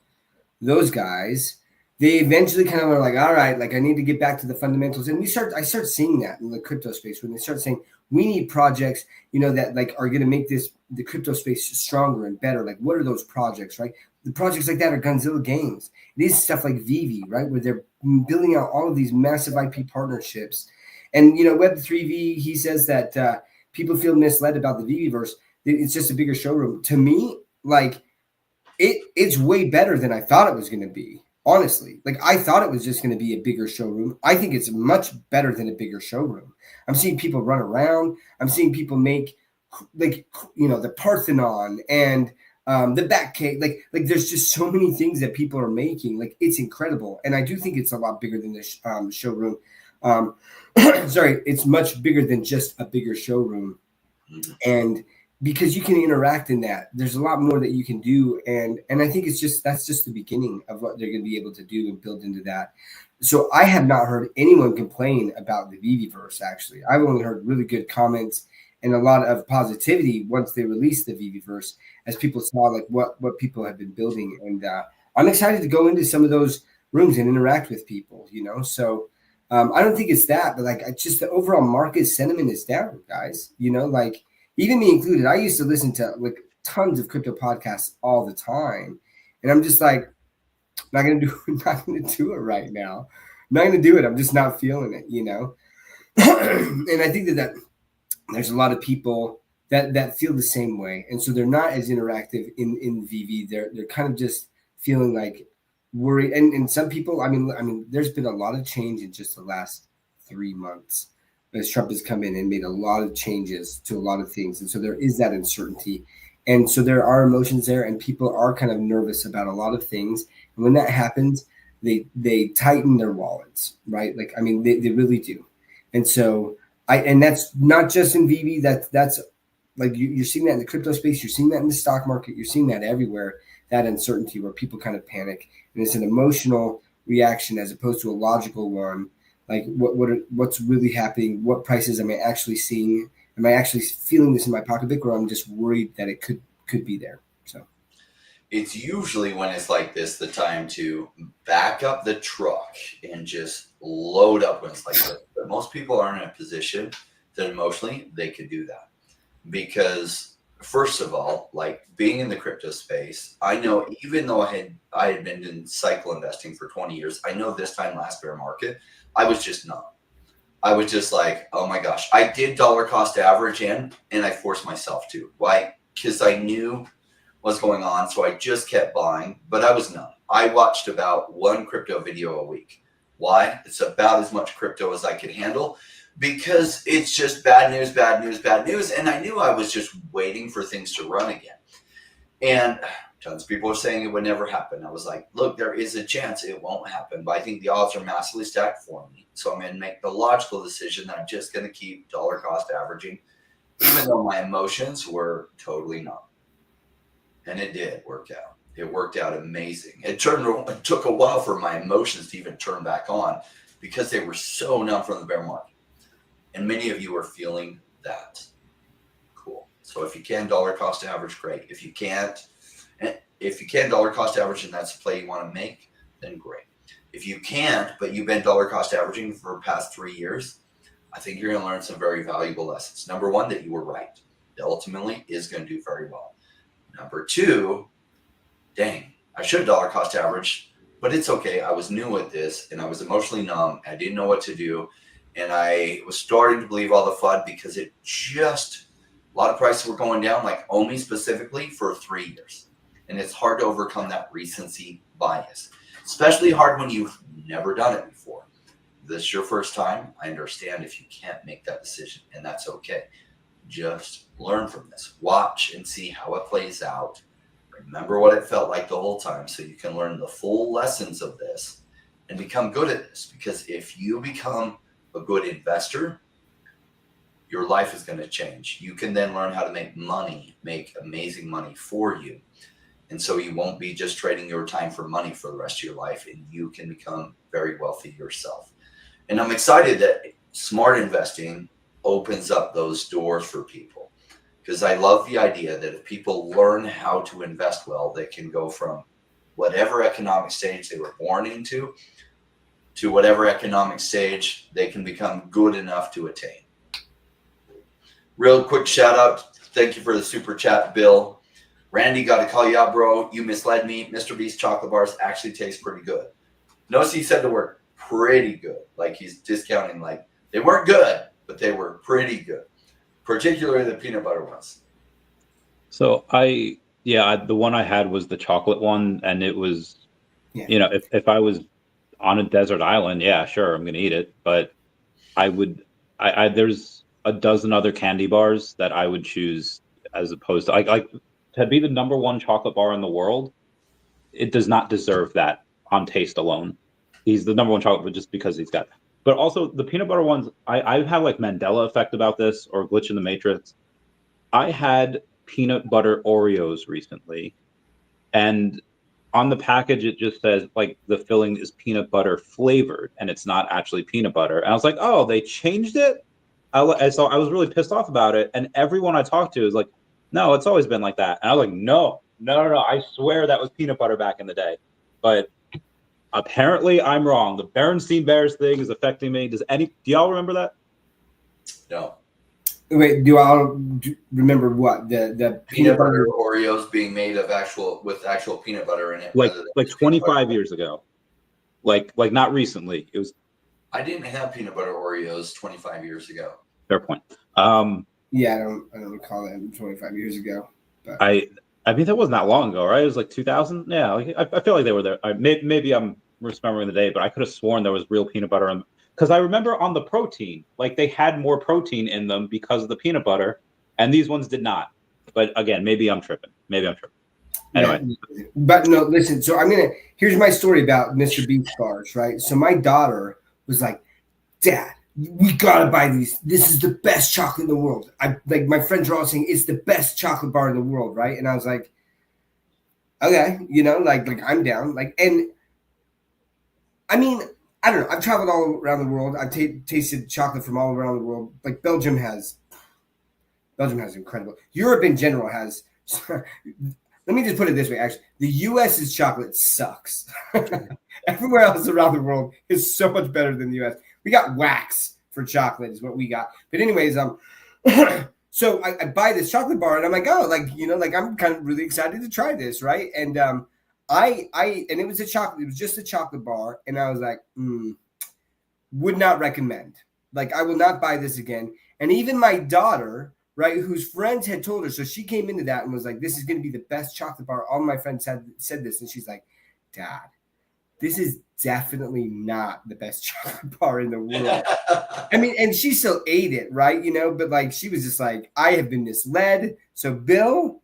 Those guys, they eventually kind of are like, all right, like I need to get back to the fundamentals. And I start seeing that in the crypto space when they start saying, we need projects, that like are going to make the crypto space stronger and better. Like, what are those projects, right? The projects like that are Gunzilla Games. It is stuff like VeVe, right, where they're building out all of these massive IP partnerships. And Web3V, he says that people feel misled about the VeVeverse. It's just a bigger showroom. To me, like it's way better than I thought it was going to be. Honestly, like I thought it was just going to be a bigger showroom. I think it's much better than a bigger showroom. I'm seeing people run around. I'm seeing people make the Parthenon and the Batcave. Like there's just so many things that people are making. Like it's incredible. And I do think it's a lot bigger than this showroom. Sorry, it's much bigger than just a bigger showroom. And because you can interact in that, there's a lot more that you can do, and I think that's just the beginning of what they're going to be able to do and build into that. So I have not heard anyone complain about the VeVeverse. Actually, I've only heard really good comments and a lot of positivity once they released the VeVeverse, as people saw like what people have been building, and I'm excited to go into some of those rooms and interact with people. So I don't think it's that, but like just the overall market sentiment is down, guys. Like. Even me included, I used to listen to like tons of crypto podcasts all the time, and I'm just like, not gonna do it right now. Not gonna do it. I'm just not feeling it, And I think that there's a lot of people that feel the same way, and so they're not as interactive in VeVe. They're kind of just feeling like worried, and some people. I mean, there's been a lot of change in just the last 3 months. As Trump has come in and made a lot of changes to a lot of things. And so there is that uncertainty. And so there are emotions there, and people are kind of nervous about a lot of things. And when that happens, they tighten their wallets, right? Like, I mean, they really do. And so and that's not just in VeVe. That's like you're seeing that in the crypto space. You're seeing that in the stock market. You're seeing that everywhere. That uncertainty where people kind of panic, and it's an emotional reaction as opposed to a logical one. Like what's really happening? What prices am I actually seeing? Am I actually feeling this in my pocketbook, or I'm just worried that it could be there? So it's usually when it's like this the time to back up the truck and just load up when it's like this. But most people aren't in a position that emotionally they could do that. Because first of all, like being in the crypto space, I know even though I had been in cycle investing for 20 years, I know this time last bear market, I was just numb. I was just like, oh my gosh, I did dollar cost average in, and I forced myself to. Why? Because I knew what's going on, so I just kept buying, but I was numb. I watched about one crypto video a week. Why? It's about as much crypto as I could handle, because it's just bad news, bad news, bad news. And I knew I was just waiting for things to run again. And tons of people are saying it would never happen. I was like, look, there is a chance it won't happen, but I think the odds are massively stacked for me. So I'm going to make the logical decision that I'm just going to keep dollar cost averaging, even though my emotions were totally numb. And it did work out. It worked out amazing. It took a while for my emotions to even turn back on because they were so numb from the bear market. And many of you are feeling that. Cool. So if you can dollar cost average, great. If you can't dollar cost average and that's the play you want to make, then great. If you can't, but you've been dollar cost averaging for the past 3 years, I think you're going to learn some very valuable lessons. Number one, that you were right. That ultimately is going to do very well. Number two, dang, I should have dollar cost average, but it's okay. I was new at this and I was emotionally numb. I didn't know what to do. And I was starting to believe all the FUD because a lot of prices were going down, like OMI specifically, for 3 years. And it's hard to overcome that recency bias, especially hard when you've never done it before. This is your first time. I understand if you can't make that decision, and that's okay. Just learn from this. Watch and see how it plays out. Remember what it felt like the whole time so you can learn the full lessons of this and become good at this. Because if you become a good investor, your life is going to change. You can then learn how to make money, make amazing money for you. And so you won't be just trading your time for money for the rest of your life, and you can become very wealthy yourself. And I'm excited that smart investing opens up those doors for people, because I love the idea that if people learn how to invest well, they can go from whatever economic stage they were born into to whatever economic stage they can become good enough to attain. Real quick shout out. Thank you for the super chat, Bill. Randy, got to call you out, bro. You misled me. Mr. Beast chocolate bars actually taste pretty good. Notice he said the word pretty good. Like he's discounting, like they weren't good, but they were pretty good. Particularly the peanut butter ones. So the one I had was the chocolate one, and it was, if I was on a desert island, yeah, sure, I'm gonna eat it. But there's a dozen other candy bars that I would choose as opposed to like to be the number one chocolate bar in the world. It does not deserve that on taste alone. He's the number one chocolate, but just because he's got. But also the peanut butter ones, I have like Mandela effect about this or glitch in the matrix. I had peanut butter Oreos recently, and on the package it just says like the filling is peanut butter flavored, and it's not actually peanut butter. And I was like, oh, they changed it. So I was really pissed off about it. And everyone I talked to is like, no, it's always been like that. And I was like, no, I swear that was peanut butter back in the day. But apparently I'm wrong. The Berenstein Bears thing is affecting me. Do y'all remember that? No. Wait, do I remember what the peanut butter Oreos being made of actual peanut butter in it? Like 25 years ago. Like not recently. It was. I didn't have peanut butter Oreos 25 years ago. Fair point. Yeah, I don't recall that 25 years ago. But. I mean, that wasn't that long ago, right? It was like 2000. Yeah, I feel like they were there. Maybe I'm misremembering the day, but I could have sworn there was real peanut butter in. Because I remember on the protein, like they had more protein in them because of the peanut butter, and these ones did not. But again, maybe I'm tripping. Anyway, but no, listen. So here's my story about Mr. Beast bars, right? So my daughter was like, Dad, we gotta buy these. This is the best chocolate in the world. My friends are all saying it's the best chocolate bar in the world, right? And I was like, okay, like I'm down. And I mean, I don't know. I've traveled all around the world. I've tasted chocolate from all around the world. Like Belgium has incredible. Europe in general has. Let me just put it this way. Actually, the U.S.'s chocolate sucks. Everywhere else around the world is so much better than the U.S. We got wax for chocolate is what we got. But anyways, so I buy this chocolate bar and I'm like, oh, I'm kind of really excited to try this, right? And and it was just a chocolate bar, and I was like, would not recommend. Like, I will not buy this again. And even my daughter, right, whose friends had told her, so she came into that and was like, this is going to be the best chocolate bar. All my friends said this, and she's like, Dad, this is definitely not the best chocolate bar in the world. I mean, and she still ate it, right? But like, she was just like, I have been misled. So Bill,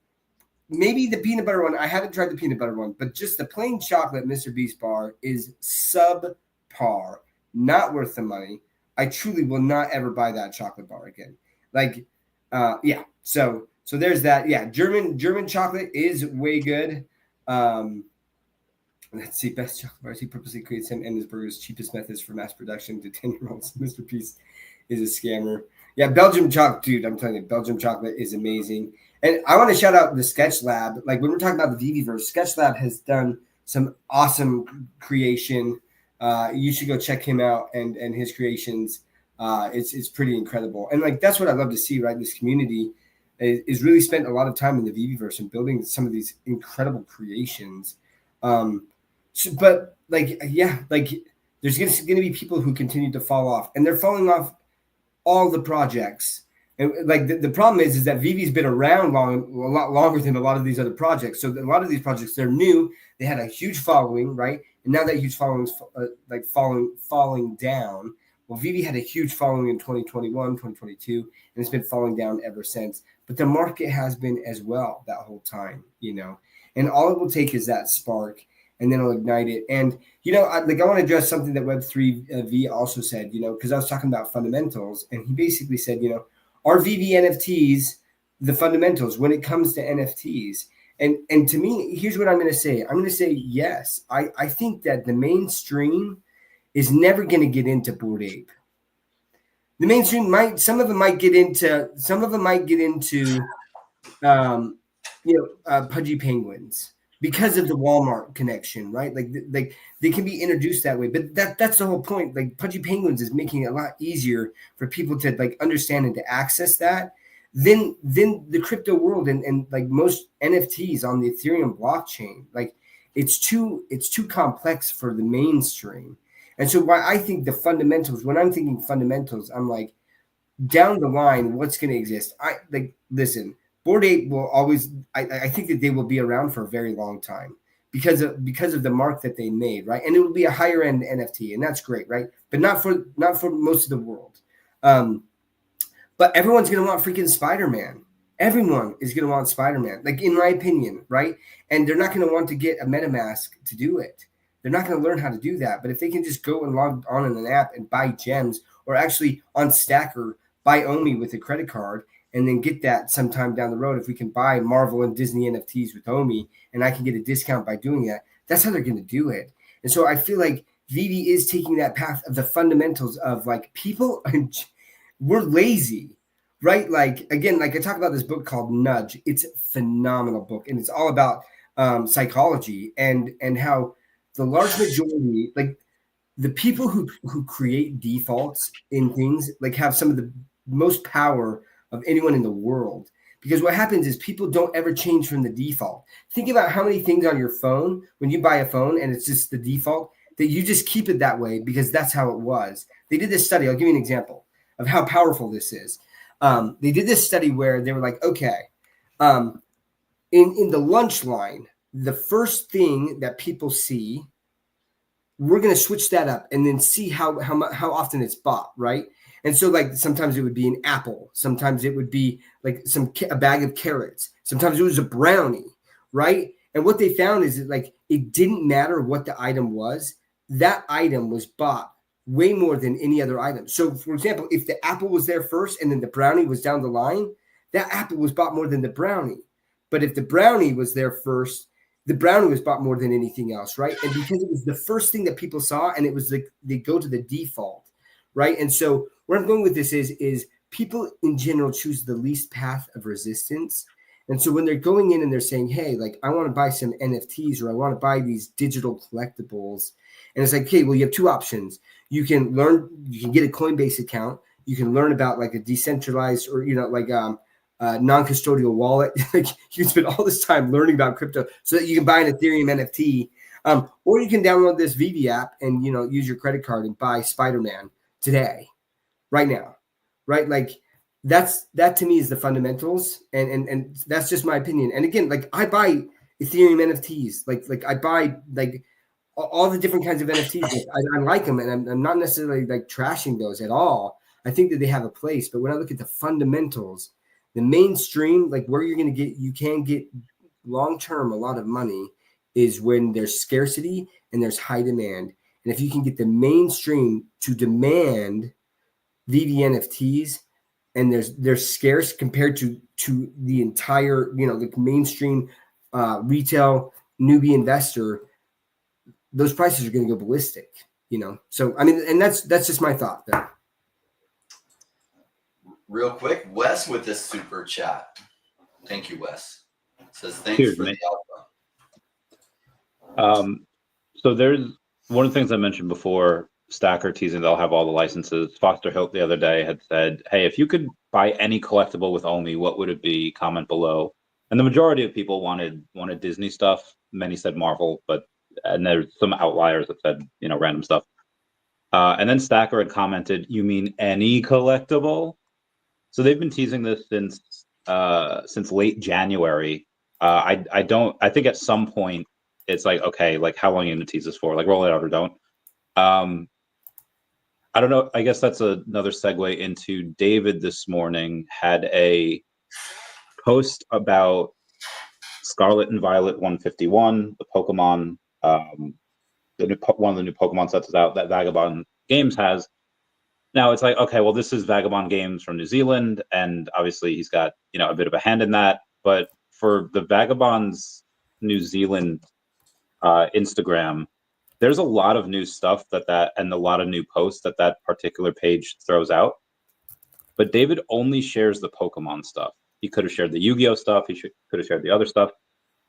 maybe the peanut butter one, I haven't tried the peanut butter one, but just the plain chocolate Mr. Beast bar is subpar, not worth the money. I truly will not ever buy that chocolate bar again. Like, yeah. So there's that. Yeah. German chocolate is way good. Let's see, best chocolate bars. He purposely creates him and his burgers' cheapest methods for mass production to 10-year-olds. Mr. Beast is a scammer. Yeah, Belgium chocolate, dude. I'm telling you, Belgium chocolate is amazing. And I want to shout out the Sketch Lab. Like, when we're talking about the VeVe Sketch Lab has done some awesome creation. You should go check him out and his creations. It's pretty incredible. And like, that's what I love to see, right? This community is really spent a lot of time in the VeVe and building some of these incredible creations. But like, yeah, like there's going to be people who continue to fall off, and they're falling off all the projects. And like the problem is that VeVe's been around a lot longer than a lot of these other projects. So a lot of these projects, they're new. They had a huge following, right? And now that huge following is falling down. Well, VeVe had a huge following in 2021, 2022, and it's been falling down ever since. But the market has been as well that whole time, And all it will take is that spark, and then it'll ignite it. And, I want to address something that Web3V also said, because I was talking about fundamentals, and he basically said, are VeVe NFTs the fundamentals when it comes to NFTs? And to me, here's what I'm going to say. I'm going to say yes. I think that the mainstream is never going to get into Bored Ape. The mainstream some of them might get into Pudgy Penguins because of the Walmart connection, right? Like they can be introduced that way, but that's the whole point. Like, Pudgy Penguins is making it a lot easier for people to like understand and to access that than the crypto world and like most NFTs on the Ethereum blockchain. Like, it's too complex for the mainstream. And so why I think the fundamentals, when I'm thinking fundamentals, I'm like, down the line, what's going to exist? Listen, Bored Ape will always, I think that they will be around for a very long time because of the mark that they made, right? And it will be a higher end NFT, and that's great, right? But not for most of the world. But everyone's going to want freaking Spider-Man. Everyone is going to want Spider-Man, like, in my opinion, right? And they're not going to want to get a MetaMask to do it. They're not going to learn how to do that. But if they can just go and log on in an app and buy gems, or actually on Stacker, buy OMI with a credit card, and then get that sometime down the road, if we can buy Marvel and Disney NFTs with OMI, and I can get a discount by doing that, that's how they're going to do it. And so I feel like VeVe is taking that path of the fundamentals of, like, people, we're lazy, right? Like, again, like I talk about this book called Nudge. It's a phenomenal book, and it's all about psychology and how the large majority, like the people who create defaults in things, like, have some of the most power of anyone in the world. Because what happens is people don't ever change from the default. Think about how many things on your phone, when you buy a phone and it's just the default, that you just keep it that way because that's how it was. They did this study. I'll give you an example of how powerful this is. They did this study where they were like, okay, in the lunch line, the first thing that people see, we're going to switch that up and then see how often it's bought, right? And so, like, sometimes it would be an apple. Sometimes it would be like a bag of carrots. Sometimes it was a brownie, right? And what they found is that, like, it didn't matter what the item was. That item was bought way more than any other item. So, for example, if the apple was there first and then the brownie was down the line, that apple was bought more than the brownie. But if the brownie was there first, the brownie was bought more than anything else, right? And because it was the first thing that people saw, and it was like they go to the default, right? And so where I'm going with this is people in general choose the least path of resistance. And so when they're going in and they're saying, hey, like, I want to buy some NFTs, or I want to buy these digital collectibles. And it's like, okay, well, you have two options. You can get a Coinbase account. You can learn about like a decentralized, or, like non-custodial wallet. Like, you can spend all this time learning about crypto so that you can buy an Ethereum NFT. Or you can download this VeVe app and, use your credit card and buy Spider-Man today, right now, right? Like, that to me is the fundamentals, and that's just my opinion. And again, like, I buy Ethereum NFTs, like I buy like all the different kinds of NFTs. Like, I like them, and I'm not necessarily like trashing those at all. I think that they have a place, but when I look at the fundamentals, the mainstream, like where you can get long-term a lot of money is when there's scarcity and there's high demand. And if you can get the mainstream to demand VeVe NFTs, and they're scarce compared to the entire, like mainstream retail newbie investor, those prices are going to go ballistic, So, I mean, and that's just my thought there. Real quick, Wes with this super chat. Thank you, Wes. Says thanks Cheers, for mate. the alpha. So there's one of the things I mentioned before, Stacker teasing they'll have all the licenses. Foster Hilt the other day had said, hey, if you could buy any collectible with OMI, what would it be? Comment below. And the majority of people wanted Disney stuff. Many said Marvel, and there's some outliers that said, random stuff. And then Stacker had commented, you mean any collectible? So they've been teasing this since late January. I think at some point it's like, okay, like, how long are you going to tease this for? Like, roll it out or don't. I don't know. I guess that's another segue into David this morning had a post about Scarlet and Violet 151, the Pokemon, one of the new Pokemon sets is out that Vagabond Games has. Now it's like, okay, well, this is Vagabond Games from New Zealand, and obviously he's got, a bit of a hand in that. But for the Vagabonds New Zealand Instagram, there's a lot of new stuff and a lot of new posts that particular page throws out. But David only shares the Pokemon stuff. He could have shared the Yu-Gi-Oh stuff. He could have shared the other stuff.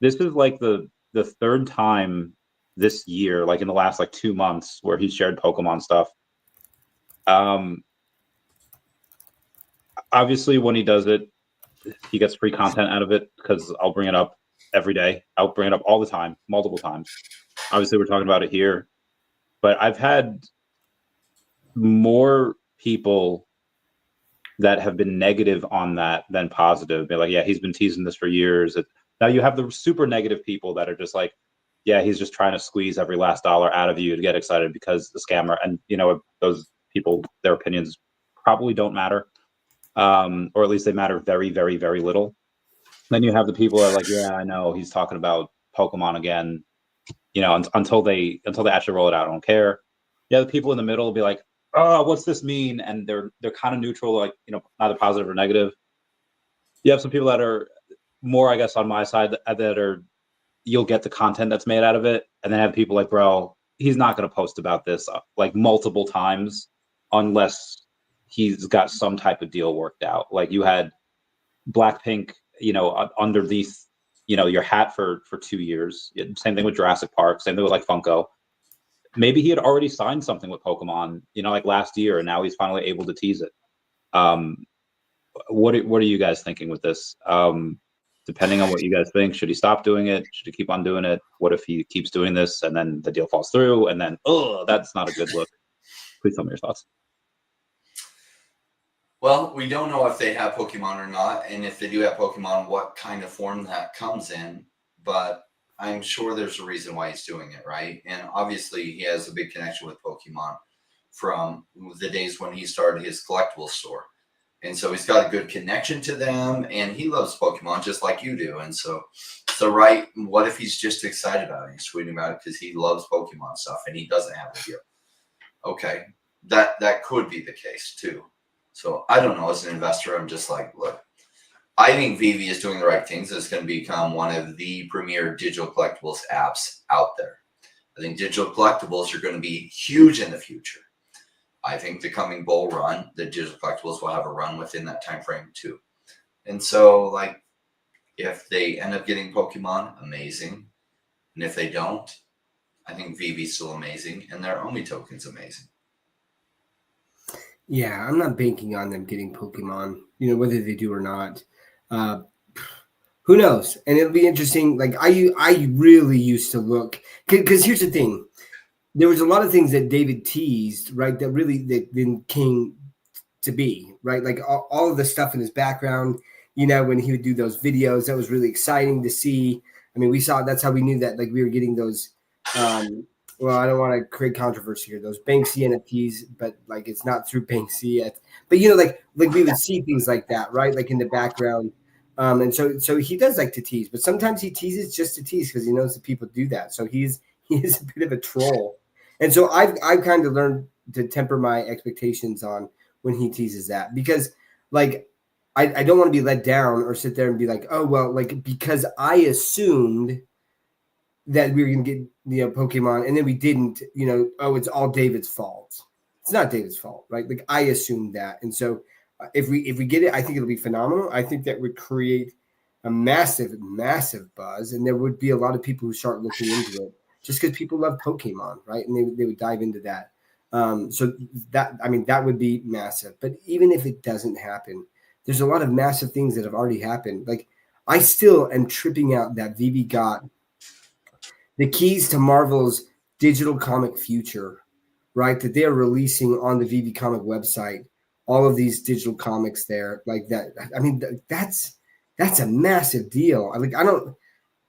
This is like the third time this year, like in the last like 2 months, where he shared Pokemon stuff. Obviously, when he does it, he gets free content out of it because I'll bring it up every day. I'll bring it up all the time, multiple times. Obviously, we're talking about it here, but I've had more people that have been negative on that than positive. Be like, yeah, he's been teasing this for years. Now you have the super negative people that are just like, yeah, he's just trying to squeeze every last dollar out of you to get excited because the scammer. And those people, their opinions probably don't matter, or at least they matter very, very, very little. Then you have the people that are like, yeah, I know he's talking about Pokemon again. Until they actually roll it out, I don't care. Yeah, the people in the middle will be like, oh, what's this mean? And they're kind of neutral, like, neither positive or negative. You have some people that are more, I guess, on my side that are, you'll get the content that's made out of it. And then have people like, bro, he's not going to post about this like multiple times unless he's got some type of deal worked out. Like you had Blackpink, underneath, your hat for 2 years. Same thing with Jurassic Park. Same thing with like Funko. Maybe he had already signed something with Pokemon, like last year, and now he's finally able to tease it. What are you guys thinking with this? Depending on what you guys think, should he stop doing it? Should he keep on doing it? What if he keeps doing this and then the deal falls through and then, oh, that's not a good look? Please tell me your thoughts. Well, we don't know if they have Pokemon or not, and if they do have Pokemon, what kind of form that comes in. But I'm sure there's a reason why he's doing it, right? And obviously, he has a big connection with Pokemon from the days when he started his collectibles store. And so he's got a good connection to them, and he loves Pokemon just like you do. And so, right, what if he's just excited about it? He's tweeting about it because he loves Pokemon stuff and he doesn't have a deal. Okay, that could be the case too. So I don't know. As an investor, I'm just like, look, I think VeVe is doing the right things. It's going to become one of the premier digital collectibles apps out there. I think digital collectibles are going to be huge in the future. I think the coming bull run, the digital collectibles will have a run within that time frame too. And so, like, if they end up getting Pokemon, amazing. And if they don't, I think VeVe's still amazing, and their OMI token's amazing. Yeah, I'm not banking on them getting Pokemon, whether they do or not. Who knows? And it'll be interesting. Like I really used to look, because here's the thing. There was a lot of things that David teased, right, that then came to be, right? Like all of the stuff in his background, when he would do those videos, that was really exciting to see. I mean, that's how we knew that, like, we were getting those, well, I don't want to create controversy here, those Banksy NFTs, but like, it's not through Banksy yet. But, like we would see things like that, right? Like in the background. And so he does like to tease, but sometimes he teases just to tease because he knows that people do that. So he is a bit of a troll. And so I've kind of learned to temper my expectations on when he teases that, because like I don't want to be let down or sit there and be like, oh, well, like, because I assumed that we were going to get, Pokemon, and then we didn't, oh, it's all David's fault. It's not David's fault, right? Like, I assumed that. And so if we get it, I think it'll be phenomenal. I think that would create a massive, massive buzz, and there would be a lot of people who start looking into it just because people love Pokemon, right? And they would dive into that. So that would be massive. But even if it doesn't happen, there's a lot of massive things that have already happened. Like, I still am tripping out that VeVe got the keys to Marvel's digital comic future, right? That they are releasing on the VeVe comic website, all of these digital comics there, like that. I mean, that's a massive deal.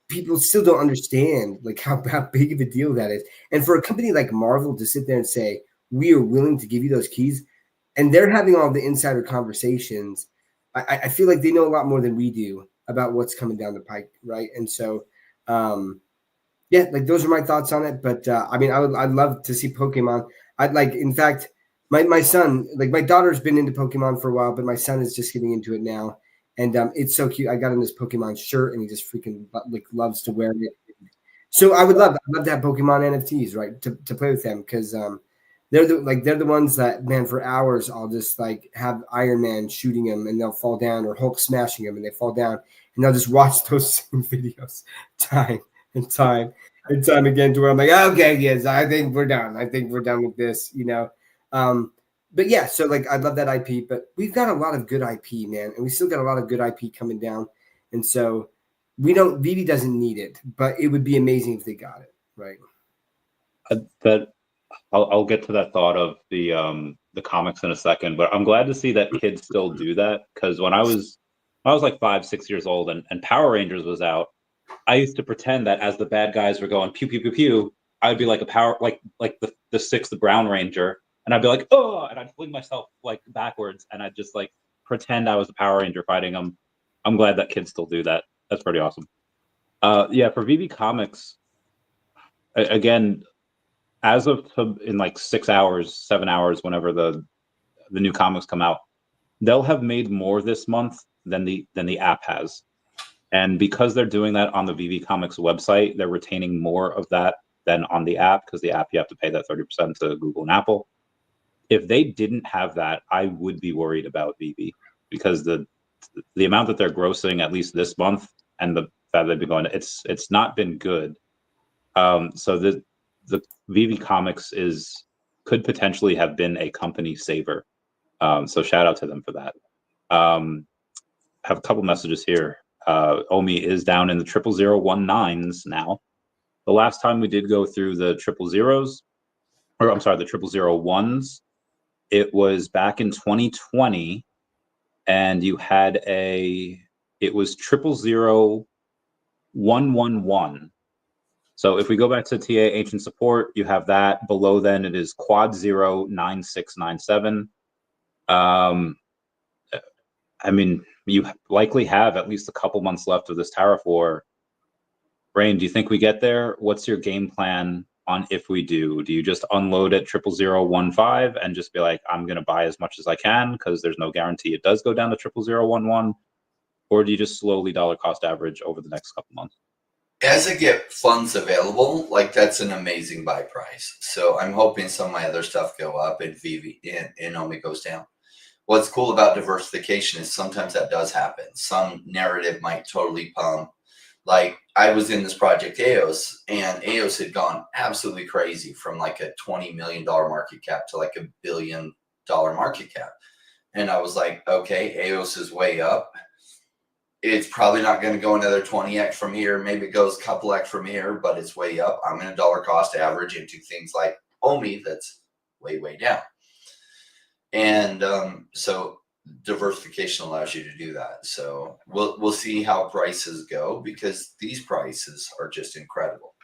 People still don't understand like how big of a deal that is. And for a company like Marvel to sit there and say, we are willing to give you those keys, and they're having all the insider conversations, I feel like they know a lot more than we do about what's coming down the pike, right? And so, yeah, like, those are my thoughts on it. But I'd love to see Pokemon. In fact, my son, like, my daughter's been into Pokemon for a while, but my son is just getting into it now. And it's so cute. I got him this Pokemon shirt, and he just freaking like loves to wear it. So I'd love to have Pokemon NFTs, right, to play with them, because they're the ones that, man, for hours I'll just like have Iron Man shooting them and they'll fall down, or Hulk smashing them and they fall down, and I'll just watch those same videos time and time again, to where I'm like, okay, yes, I think we're done. I think we're done with this, But yeah, so like, I love that IP, but we've got a lot of good IP, man, and we still got a lot of good IP coming down. And so VeVe doesn't need it, but it would be amazing if they got it, right? That I'll get to that thought of the comics in a second, but I'm glad to see that kids still do that, because when I was like 5-6 years old and Power Rangers was out, I used to pretend that as the bad guys were going pew pew pew pew, I'd be like the sixth Brown Ranger, and I'd be like, oh, and I'd fling myself like backwards, and I'd just like pretend I was the Power Ranger fighting them. I'm glad that kids still do that. That's pretty awesome. Yeah, for VeVe Comics, again, as of in like 6 hours, 7 hours, whenever the new comics come out, they'll have made more this month than the app has. And because they're doing that on the VeVe Comics website, they're retaining more of that than on the app, because the app, you have to pay that 30% to Google and Apple. If they didn't have that, I would be worried about VeVe, because the amount that they're grossing, at least this month, and the fact they've been going, it's not been good. So the VeVe Comics could potentially have been a company saver. So shout out to them for that. Have a couple messages here. OMI is down in the 00019s now. The last time we did go through the 000s, or I'm sorry, the 001s, it was back in 2020, and you had it was 000111. So if we go back to TA Ancient Support, you have that. Below then it is quad 09697. I mean, you likely have at least a couple months left of this tariff war. Brain, do you think we get there? What's your game plan on if we do? Do you just unload at 00015 and just be like, I'm going to buy as much as I can because there's no guarantee it does go down to 00011? Or do you just slowly dollar cost average over the next couple months? As I get funds available, like that's an amazing buy price. So I'm hoping some of my other stuff go up and VeVe and OMI goes down. What's cool about diversification is sometimes that does happen. Some narrative might totally pump. Like I was in this project EOS, and EOS had gone absolutely crazy from like a $20 million market cap to like $1 billion market cap. And I was like, okay, EOS is way up. It's probably not going to go another 20x from here. Maybe it goes a couple x from here, but it's way up. I'm going to dollar cost average into things like OMI that's way, way down. And so diversification allows you to do that. So we'll see how prices go, because these prices are just incredible.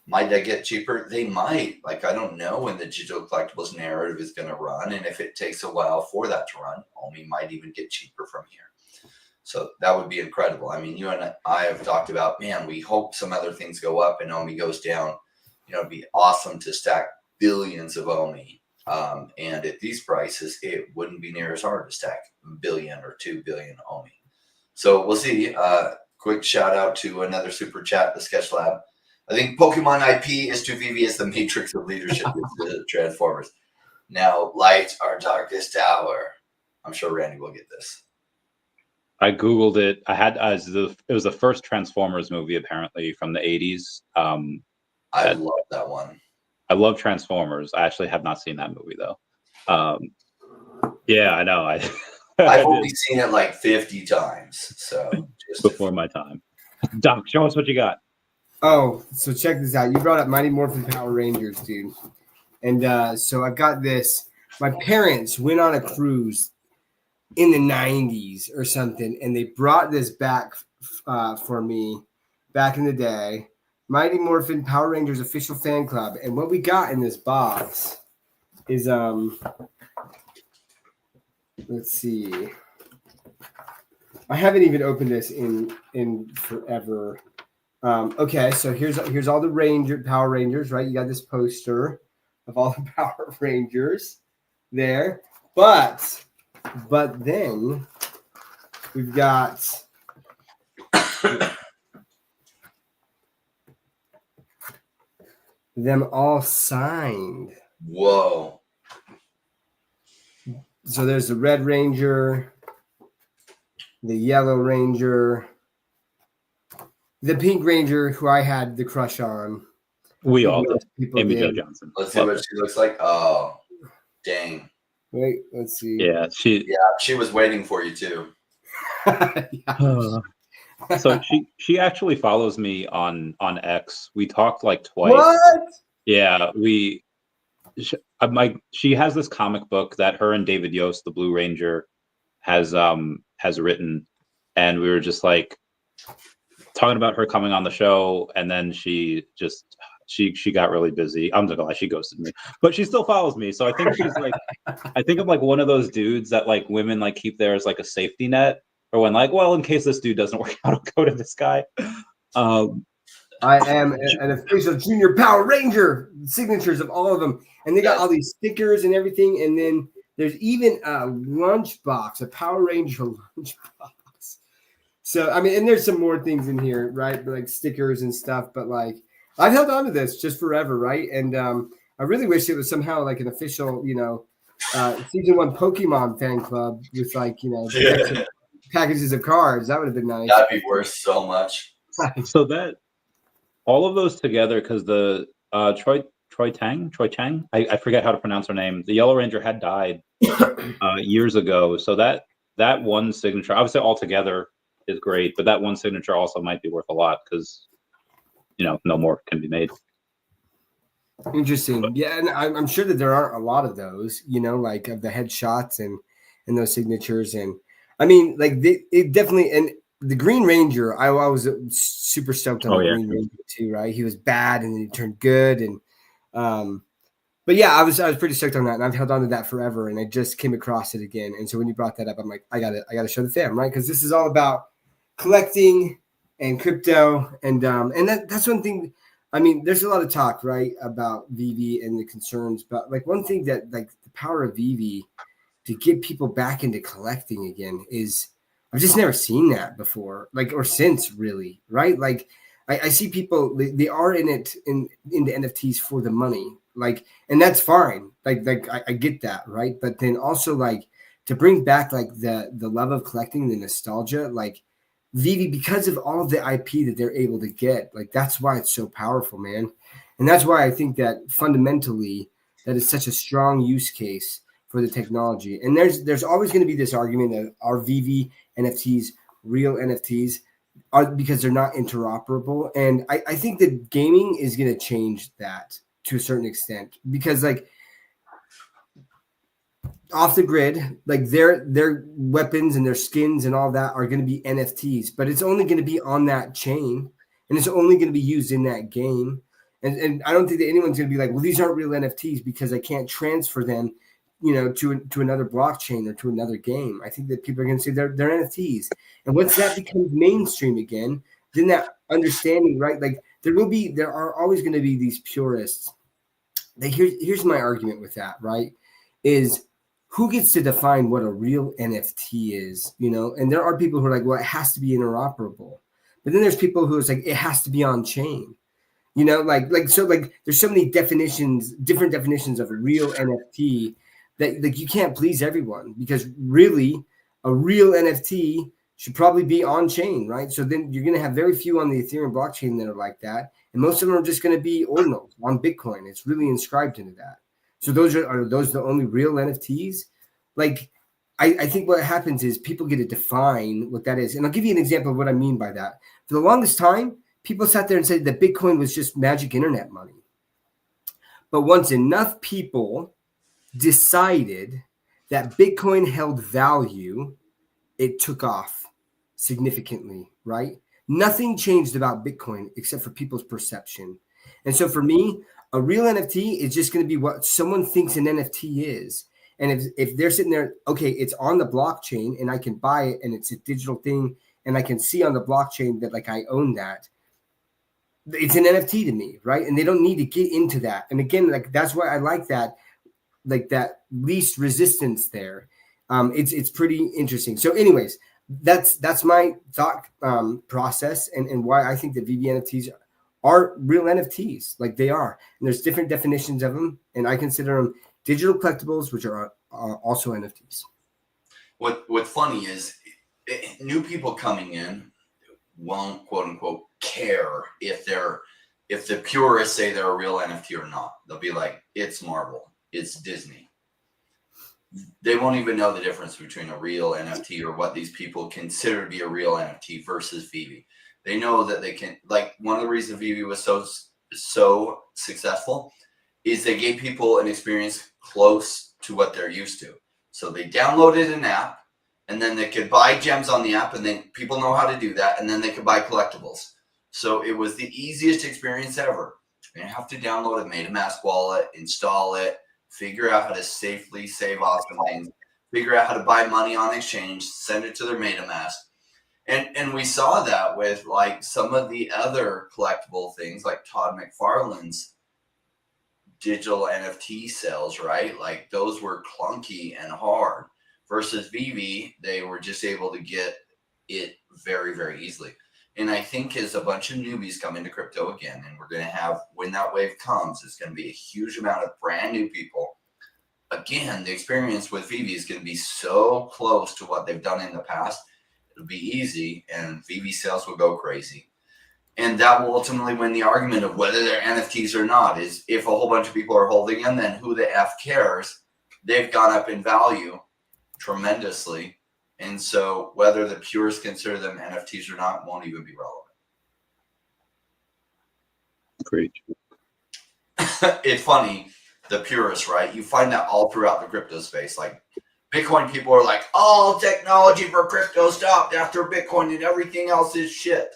Might they get cheaper? They might. Like, I don't know when the digital collectibles narrative is going to run, and if it takes a while for that to run, OMI might even get cheaper from here. So that would be incredible. I mean, you and I have talked about, man, we hope some other things go up and OMI goes down. You know, it'd be awesome to stack billions of OMI. And at these prices, it wouldn't be near as hard to stack $1 billion or $2 billion OMI. So we'll see. Quick shout out to another super chat, the Sketch Lab. I think Pokemon IP is to VeVe as the matrix of leadership with the Transformers. Now, light our darkest hour. I'm sure Randy will get this. I Googled it. It was the first Transformers movie, apparently, from the 80s. I love that one. I love Transformers. I actually have not seen that movie, though. Yeah, I know. I've only seen it like 50 times. So just before my time. Doc, show us what you got. Oh, so check this out. You brought up Mighty Morphin Power Rangers, dude. And so I've got this. My parents went on a cruise in the 90s or something, and they brought this back for me back in the day. Mighty Morphin Power Rangers official fan club. And what we got in this box is let's see. I haven't even opened this in forever. Okay, so here's all the Power Rangers, right? You got this poster of all the Power Rangers there. But then we've got them all signed. Whoa. So there's the Red Ranger, the Yellow Ranger, the Pink Ranger, who I had the crush on. We all did. Amy Jo Johnson. Let's see what she looks like. Oh, dang. Wait, let's see. Yeah, she was waiting for you too. So she actually follows me on X. We talked like twice. What? Yeah, she has this comic book that her and David Yost, the Blue Ranger, has written, and we were just like talking about her coming on the show, and then she got really busy. I'm not gonna lie, she ghosted me, but she still follows me. So I think she's like, I think I'm like one of those dudes that like women like keep there as like a safety net, or when like, well, in case this dude doesn't work out, I'll go to this guy. I am an official Junior Power Ranger. Signatures of all of them, and they got all these stickers and everything. And then there's even a lunchbox, a Power Ranger lunchbox. So I mean, and there's some more things in here, right? Like stickers and stuff. But like, I've held on to this just forever, right? And I really wish it was somehow like an official, season 1 Pokemon fan club with like, packages of cards. That would have been nice. That'd be worth so much. So that all of those together, because the Troy Chang, I forget how to pronounce her name. The Yellow Ranger had died years ago. So that one signature, obviously all together is great, but that one signature also might be worth a lot because no more can be made. Interesting. Yeah, and I'm sure that there aren't a lot of those, like of the headshots and those signatures. And I mean, like it definitely, and the Green Ranger, I was super stoked on the Green Ranger too, right? He was bad and then he turned good. And but But yeah, I was pretty stoked on that, and I've held on to that forever, and I just came across it again. And so when you brought that up, I'm like, I gotta show the fam, right? Because this is all about collecting and crypto, and that's one thing. I mean, there's a lot of talk, right, about VeVe and the concerns, but like one thing that like the power of VeVe to get people back into collecting again is I've just never seen that before, like or since really, right? Like I see people they are in it into NFTs for the money, like, and that's fine. Like I get that, right? But then also like to bring back like the love of collecting, the nostalgia, like VeVe, because of all of the IP that they're able to get, like that's why it's so powerful, man. And that's why I think that fundamentally that is such a strong use case for the technology. And there's always going to be this argument that are VeVe NFTs real NFTs are because they're not interoperable. And I think that gaming is going to change that to a certain extent because like off the grid, like their weapons and their skins and all that are going to be NFTs, but it's only going to be on that chain and it's only going to be used in that game. And I don't think that anyone's going to be like, well, these aren't real NFTs because I can't transfer them, you know, to another blockchain or to another game. I think that people are going to say they're NFTs. And once that becomes mainstream again, then that understanding, right? Like there are always going to be these purists. Like here's my argument with that, right? Is who gets to define what a real NFT is, you know? And there are people who are like, well, it has to be interoperable. But then there's people who is like, it has to be on chain. You know, so there's so many definitions, different definitions of a real NFT that like you can't please everyone because really a real NFT should probably be on chain, right? So then you're going to have very few on the Ethereum blockchain that are like that. And most of them are just going to be ordinals on Bitcoin. It's really inscribed into that. So are those the only real NFTs? Like, I think what happens is people get to define what that is. And I'll give you an example of what I mean by that. For the longest time, people sat there and said that Bitcoin was just magic internet money. But once enough people decided that Bitcoin held value, it took off significantly, right? Nothing changed about Bitcoin except for people's perception. And so for me, a real NFT is just going to be what someone thinks an NFT is. And if they're sitting there, okay, it's on the blockchain and I can buy it and it's a digital thing and I can see on the blockchain that like I own that, it's an NFT to me, right? And they don't need to get into that. And again, like that's why I like that least resistance there. It's pretty interesting. So anyways, that's my thought process and why I think that VeVe NFTs are real NFTs, like they are. And there's different definitions of them, and I consider them digital collectibles, which are also NFTs. What's funny is new people coming in won't quote unquote care if the purists say they're a real NFT or not. They'll be like, it's Marvel, it's Disney. They won't even know the difference between a real NFT or what these people consider to be a real NFT versus VeVe. They know that they can, like, one of the reasons VeVe was so successful is they gave people an experience close to what they're used to. So they downloaded an app and then they could buy gems on the app and then people know how to do that. And then they could buy collectibles. So it was the easiest experience ever. You have to download a MetaMask wallet, install it, figure out how to safely save off some things, figure out how to buy money on exchange, send it to their MetaMask. And we saw that with like some of the other collectible things like Todd McFarlane's digital NFT sales, right? Like those were clunky and hard versus VeVe, they were just able to get it very, very easily. And I think as a bunch of newbies come into crypto again, and we're going to have, when that wave comes, it's going to be a huge amount of brand new people. Again, the experience with VeVe is going to be so close to what they've done in the past. It'll be easy and VeVe sales will go crazy. And that will ultimately win the argument of whether they're NFTs or not. Is if a whole bunch of people are holding them, then who the F cares? They've gone up in value tremendously. And so whether the purists consider them NFTs or not won't even be relevant. Great. It's funny, the purists, right? You find that all throughout the crypto space. Like Bitcoin people are like, all technology for crypto stopped after Bitcoin and everything else is shit.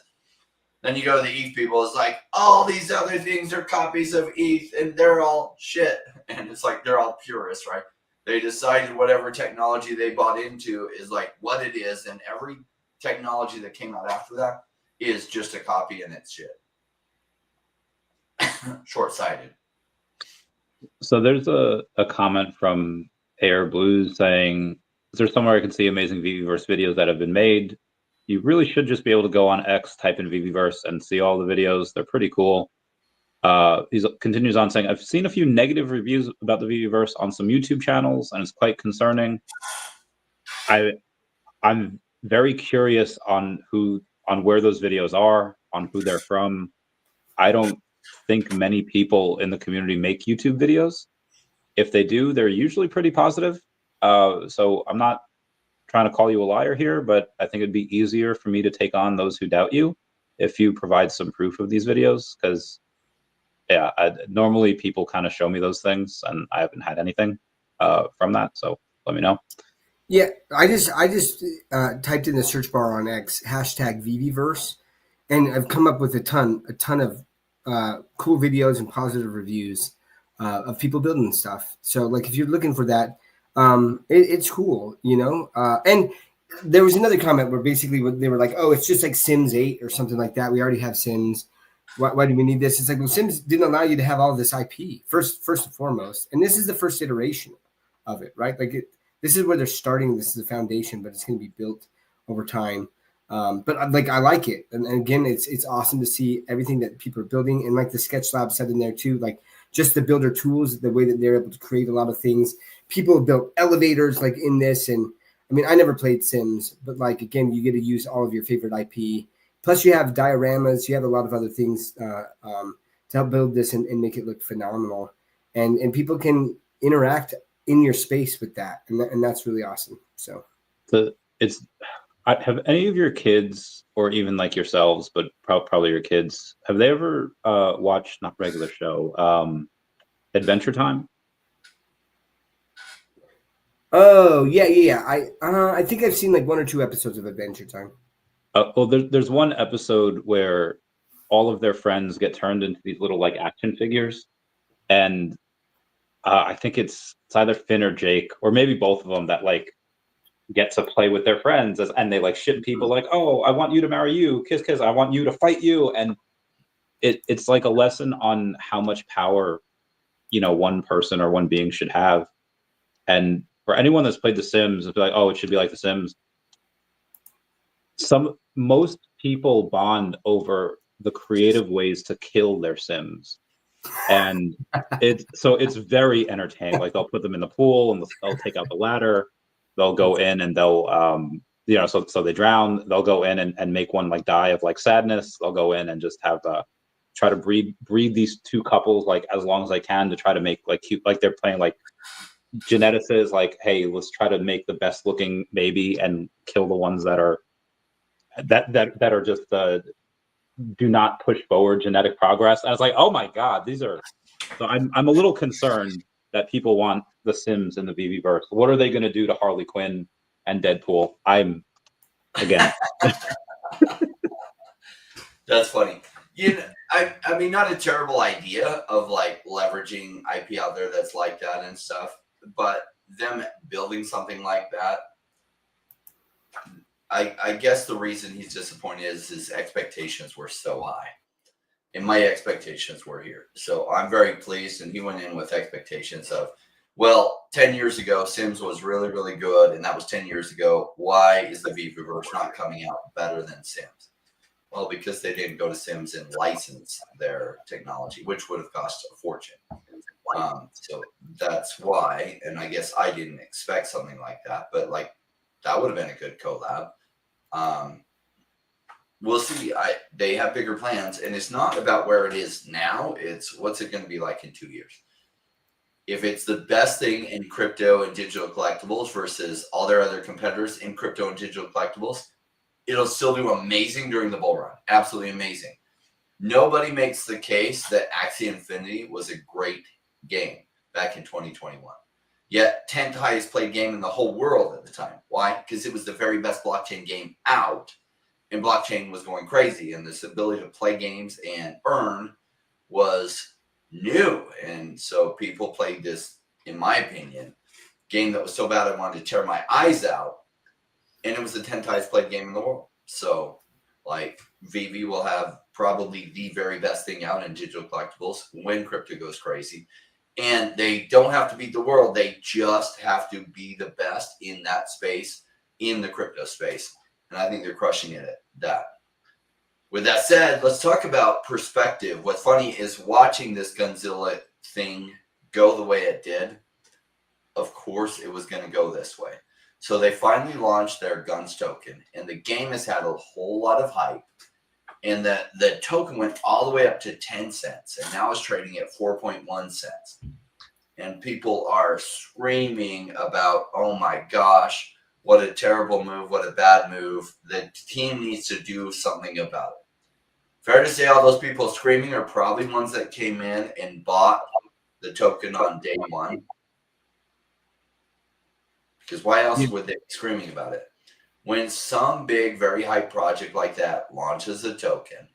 Then you go to the ETH people, it's like, all these other things are copies of ETH and they're all shit. and it's like they're all purists, right? They decided whatever technology they bought into is like what it is, and every technology that came out after that is just a copy and it's shit. Short-sighted. So there's a comment from Air Blues saying, is there somewhere I can see amazing VeVeverse videos that have been made? You really should just be able to go on X, type in VeVeverse, and see all the videos. They're pretty cool. He continues on saying, I've seen a few negative reviews about the VeVeverse on some YouTube channels, and it's quite concerning. I'm very curious on where those videos are, on who they're from. I don't think many people in the community make YouTube videos. If they do, they're usually pretty positive. So I'm not trying to call you a liar here, but I think it'd be easier for me to take on those who doubt you if you provide some proof of these videos, because normally people kind of show me those things and I haven't had anything from that. So let me know. Yeah, I just typed in the search bar on X #VeVeverse, and I've come up with a ton of cool videos and positive reviews of people building stuff. So like if you're looking for that, it's cool, you know. And there was another comment where basically they were like, oh, it's just like Sims 8 or something like that. We already have Sims. Why do we need this? It's like, well, Sims didn't allow you to have all this IP first and foremost. And this is the first iteration of it, right? Like this is where they're starting. This is the foundation, but it's going to be built over time. But like, I like it. And again, it's awesome to see everything that people are building. And like the Sketch Lab said in there too, like just the builder tools, the way that they're able to create a lot of things. People have built elevators like in this. And I mean, I never played Sims, but like, again, you get to use all of your favorite IP. Plus you have dioramas, you have a lot of other things to help build this and make it look phenomenal. And people can interact in your space with that. And that's really awesome. So have any of your kids, or even like yourselves, but probably your kids, have they ever watched, not regular show, Adventure Time? Oh, yeah. I think I've seen like 1 or 2 episodes of Adventure Time. Well, there's one episode where all of their friends get turned into these little like action figures, and I think it's either Finn or Jake, or maybe both of them, that like get to play with their friends and they like shit people like, oh, I want you to marry you, kiss, I want you to fight you, and it's like a lesson on how much power, you know, one person or one being should have. And for anyone that's played The Sims, it's like, oh, it should be like The Sims. Most people bond over the creative ways to kill their Sims, and it's very entertaining. Like they'll put them in the pool and they'll take out the ladder, they'll go in and they'll so they drown, they'll go in and make one like die of like sadness, they'll go in and just have try to breed these two couples like as long as they can to try to make like cute, like they're playing like geneticists, like, hey, let's try to make the best looking baby and kill the ones that are just do not push forward genetic progress. And I was like, oh my god, these are. So I'm a little concerned that people want the Sims in the VeVeverse. What are they going to do to Harley Quinn and Deadpool? I'm again. That's funny. You know, I mean, not a terrible idea of like leveraging IP out there that's like that and stuff, but them building something like that. I guess the reason he's disappointed is his expectations were so high. And my expectations were here. So I'm very pleased. And he went in with expectations of, well, 10 years ago, Sims was really, really good. And that was 10 years ago. Why is the VeVeverse not coming out better than Sims? Well, because they didn't go to Sims and license their technology, which would have cost a fortune. So that's why. And I guess I didn't expect something like that. But like, that would have been a good collab. We'll see. They have bigger plans, and it's not about where it is now. It's what's it going to be like in 2 years. If it's the best thing in crypto and digital collectibles versus all their other competitors in crypto and digital collectibles, it'll still do amazing during the bull run. Absolutely amazing. Nobody makes the case that Axie Infinity was a great game back in 2021. Yet 10th highest played game in the whole world at the time. Why? Because it was the very best blockchain game out. And blockchain was going crazy. And this ability to play games and earn was new. And so people played this, in my opinion, game that was so bad I wanted to tear my eyes out. And it was the 10th highest played game in the world. So, like, VeVe will have probably the very best thing out in digital collectibles when crypto goes crazy. And they don't have to beat the world. They just have to be the best in that space, in the crypto space. And I think they're crushing it at that. With that said, let's talk about perspective. What's funny is watching this Gunzilla thing go the way it did. Of course, it was going to go this way. So they finally launched their Guns token, and the game has had a whole lot of hype. And the token went all the way up to 10 cents, and now it's trading at 4.1 cents. And people are screaming about, oh my gosh, what a terrible move, what a bad move. The team needs to do something about it. Fair to say all those people screaming are probably ones that came in and bought the token on day one. Because why else would they be screaming about it? When some big, very hype project like that launches a token,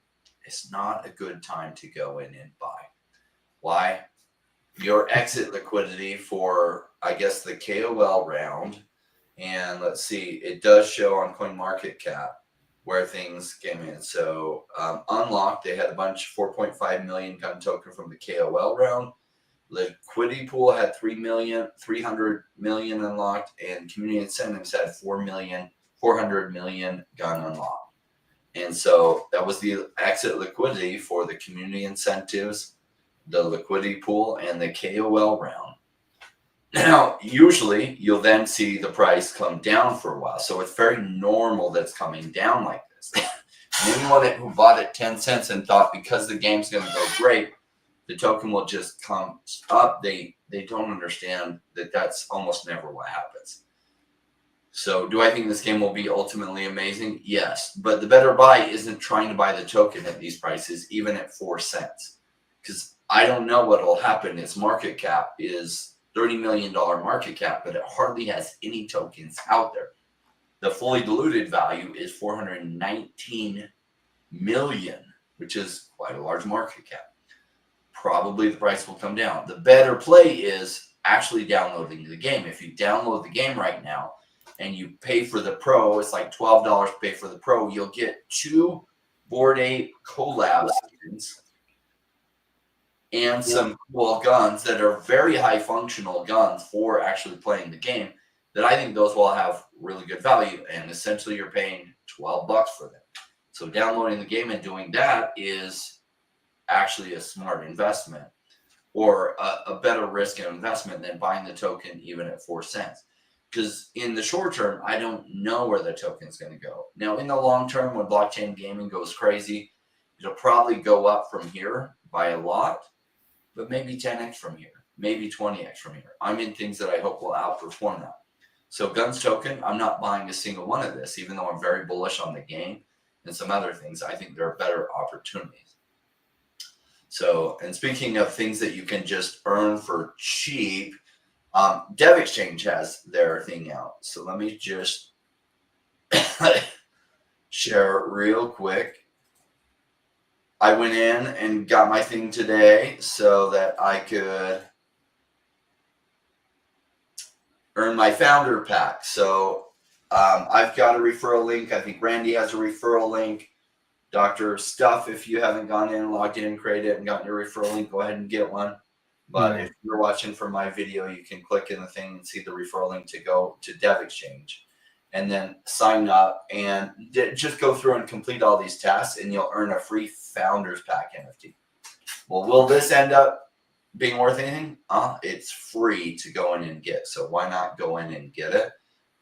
it's not a good time to go in and buy. Why? Your exit liquidity for, I guess, the KOL round, and let's see, it does show on CoinMarketCap where things came in. So unlocked, they had a bunch, 4.5 million gun token from the KOL round. Liquidity pool had 300 million unlocked, and community incentives had 400 million gun unlocked. And so that was the exit liquidity for the community incentives, the liquidity pool, and the KOL round. Now, usually you'll then see the price come down for a while. So it's very normal that it's coming down like this. Anyone who bought at 10 cents and thought because the game's going to go great, the token will just come up. They don't understand that that's almost never what happens. So do I think this game will be ultimately amazing? Yes. But the better buy isn't trying to buy the token at these prices, even at 4 cents. Because I don't know what will happen. Its market cap is $30 million market cap, but it hardly has any tokens out there. The fully diluted value is 419 million, which is quite a large market cap. Probably the price will come down. The better play is actually downloading the game. If you download the game right now and you pay for the pro, it's like $12 to pay for the pro. You'll get 2 Bored Ape collab skins and some cool guns that are very high functional guns for actually playing the game, that I think those will have really good value. And essentially you're paying $12 for them. So downloading the game and doing that is actually a smart investment, or a better risk of investment than buying the token even at 4 cents. Because in the short term, I don't know where the token is going to go. Now, in the long term, when blockchain gaming goes crazy, it'll probably go up from here by a lot, but maybe 10x from here, maybe 20x from here. I'm in things that I hope will outperform that. So Guns token, I'm not buying a single one of this, even though I'm very bullish on the game and some other things. I think there are better opportunities. So, and speaking of things that you can just earn for cheap, Dev Exchange has their thing out. So let me just share real quick. I went in and got my thing today so that I could earn my founder pack. So I've got a referral link. I think Randy has a referral link. Dr. Stuff, if you haven't gone in, logged in, created it, and gotten your referral link, go ahead and get one. But if you're watching from my video, you can click in the thing and see the referral link to go to Dev Exchange. And then sign up and just go through and complete all these tasks, and you'll earn a free Founders Pack NFT. Well, will this end up being worth anything? It's free to go in and get. So why not go in and get it?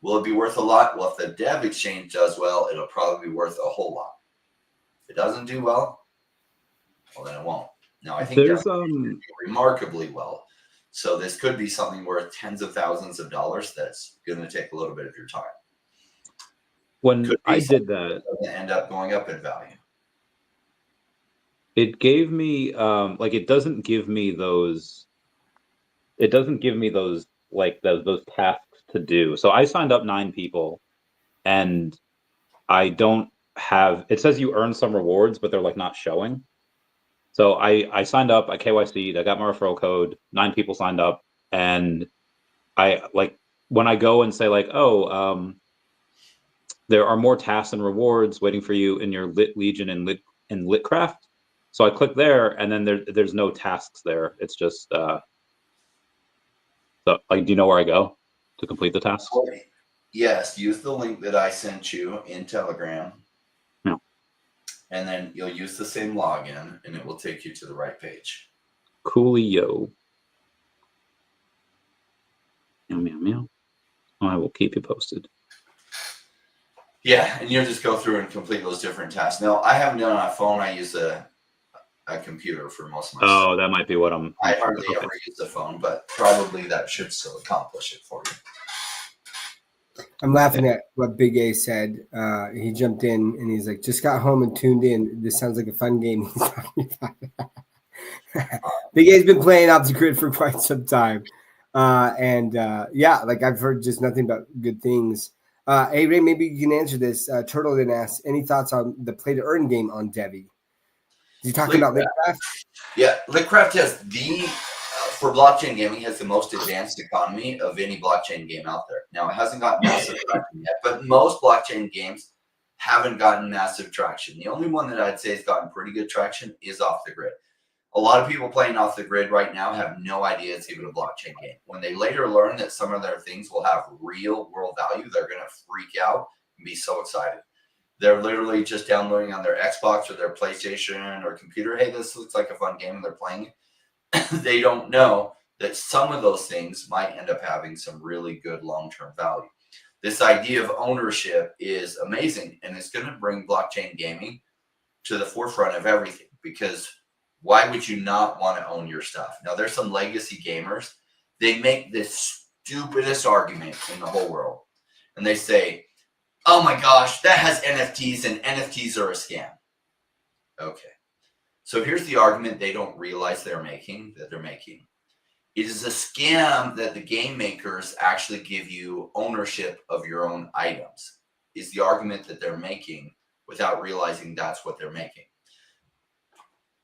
Will it be worth a lot? Well, if the Dev Exchange does well, it'll probably be worth a whole lot. If it doesn't do well, then it won't. Now, I think There's remarkably well. So this could be something worth tens of thousands of dollars that's going to take a little bit of your time. When I did that, it's end up going up in value. It gave me like it doesn't give me those like those tasks to do. So I signed up 9 people, and I don't have, it says you earn some rewards, but they're like not showing. So I signed up, I KYC'd, I got my referral code, 9 people signed up, and I like when I go and say like, oh, there are more tasks and rewards waiting for you in your Lit Legion and Litcraft. So I click there, and then there's no tasks there. It's just so like, do you know where I go to complete the tasks? Yes, use the link that I sent you in Telegram. Yeah. And then you'll use the same login, and it will take you to the right page. Coolio. Meow, meow, meow. I will keep you posted. Yeah, and you'll just go through and complete those different tasks. Now, I haven't done it on a phone. I use a computer for most of my stuff. Oh, that might be what I hardly ever use the phone, but probably that should still accomplish it for you. I'm laughing at what Big A said. He jumped in and he's like, just got home and tuned in. This sounds like a fun game. Big A's been playing off the grid for quite some time. Yeah, like I've heard just nothing but good things. Hey, Ray, maybe you can answer this. Turtle didn't ask any thoughts on the play to earn game on VeVe. You talking about Litcraft? Yeah, Litcraft has for blockchain gaming, has the most advanced economy of any blockchain game out there. Now, it hasn't got massive traction yet, but most blockchain games haven't gotten massive traction. The only one that I'd say has gotten pretty good traction is Off the Grid. A lot of people playing Off the Grid right now have no idea it's even a blockchain game. When they later learn that some of their things will have real world value, they're going to freak out and be so excited. They're literally just downloading on their Xbox or their PlayStation or computer. Hey, this looks like a fun game, and they're playing it. They don't know that some of those things might end up having some really good long-term value. This idea of ownership is amazing, and it's going to bring blockchain gaming to the forefront of everything, because why would you not want to own your stuff? Now, there's some legacy gamers. They make this stupidest argument in the whole world, and they say, oh my gosh, that has NFTs, and NFTs are a scam. Okay. So here's the argument they don't realize they're making. It is a scam that the game makers actually give you ownership of your own items, is the argument that they're making without realizing that's what they're making.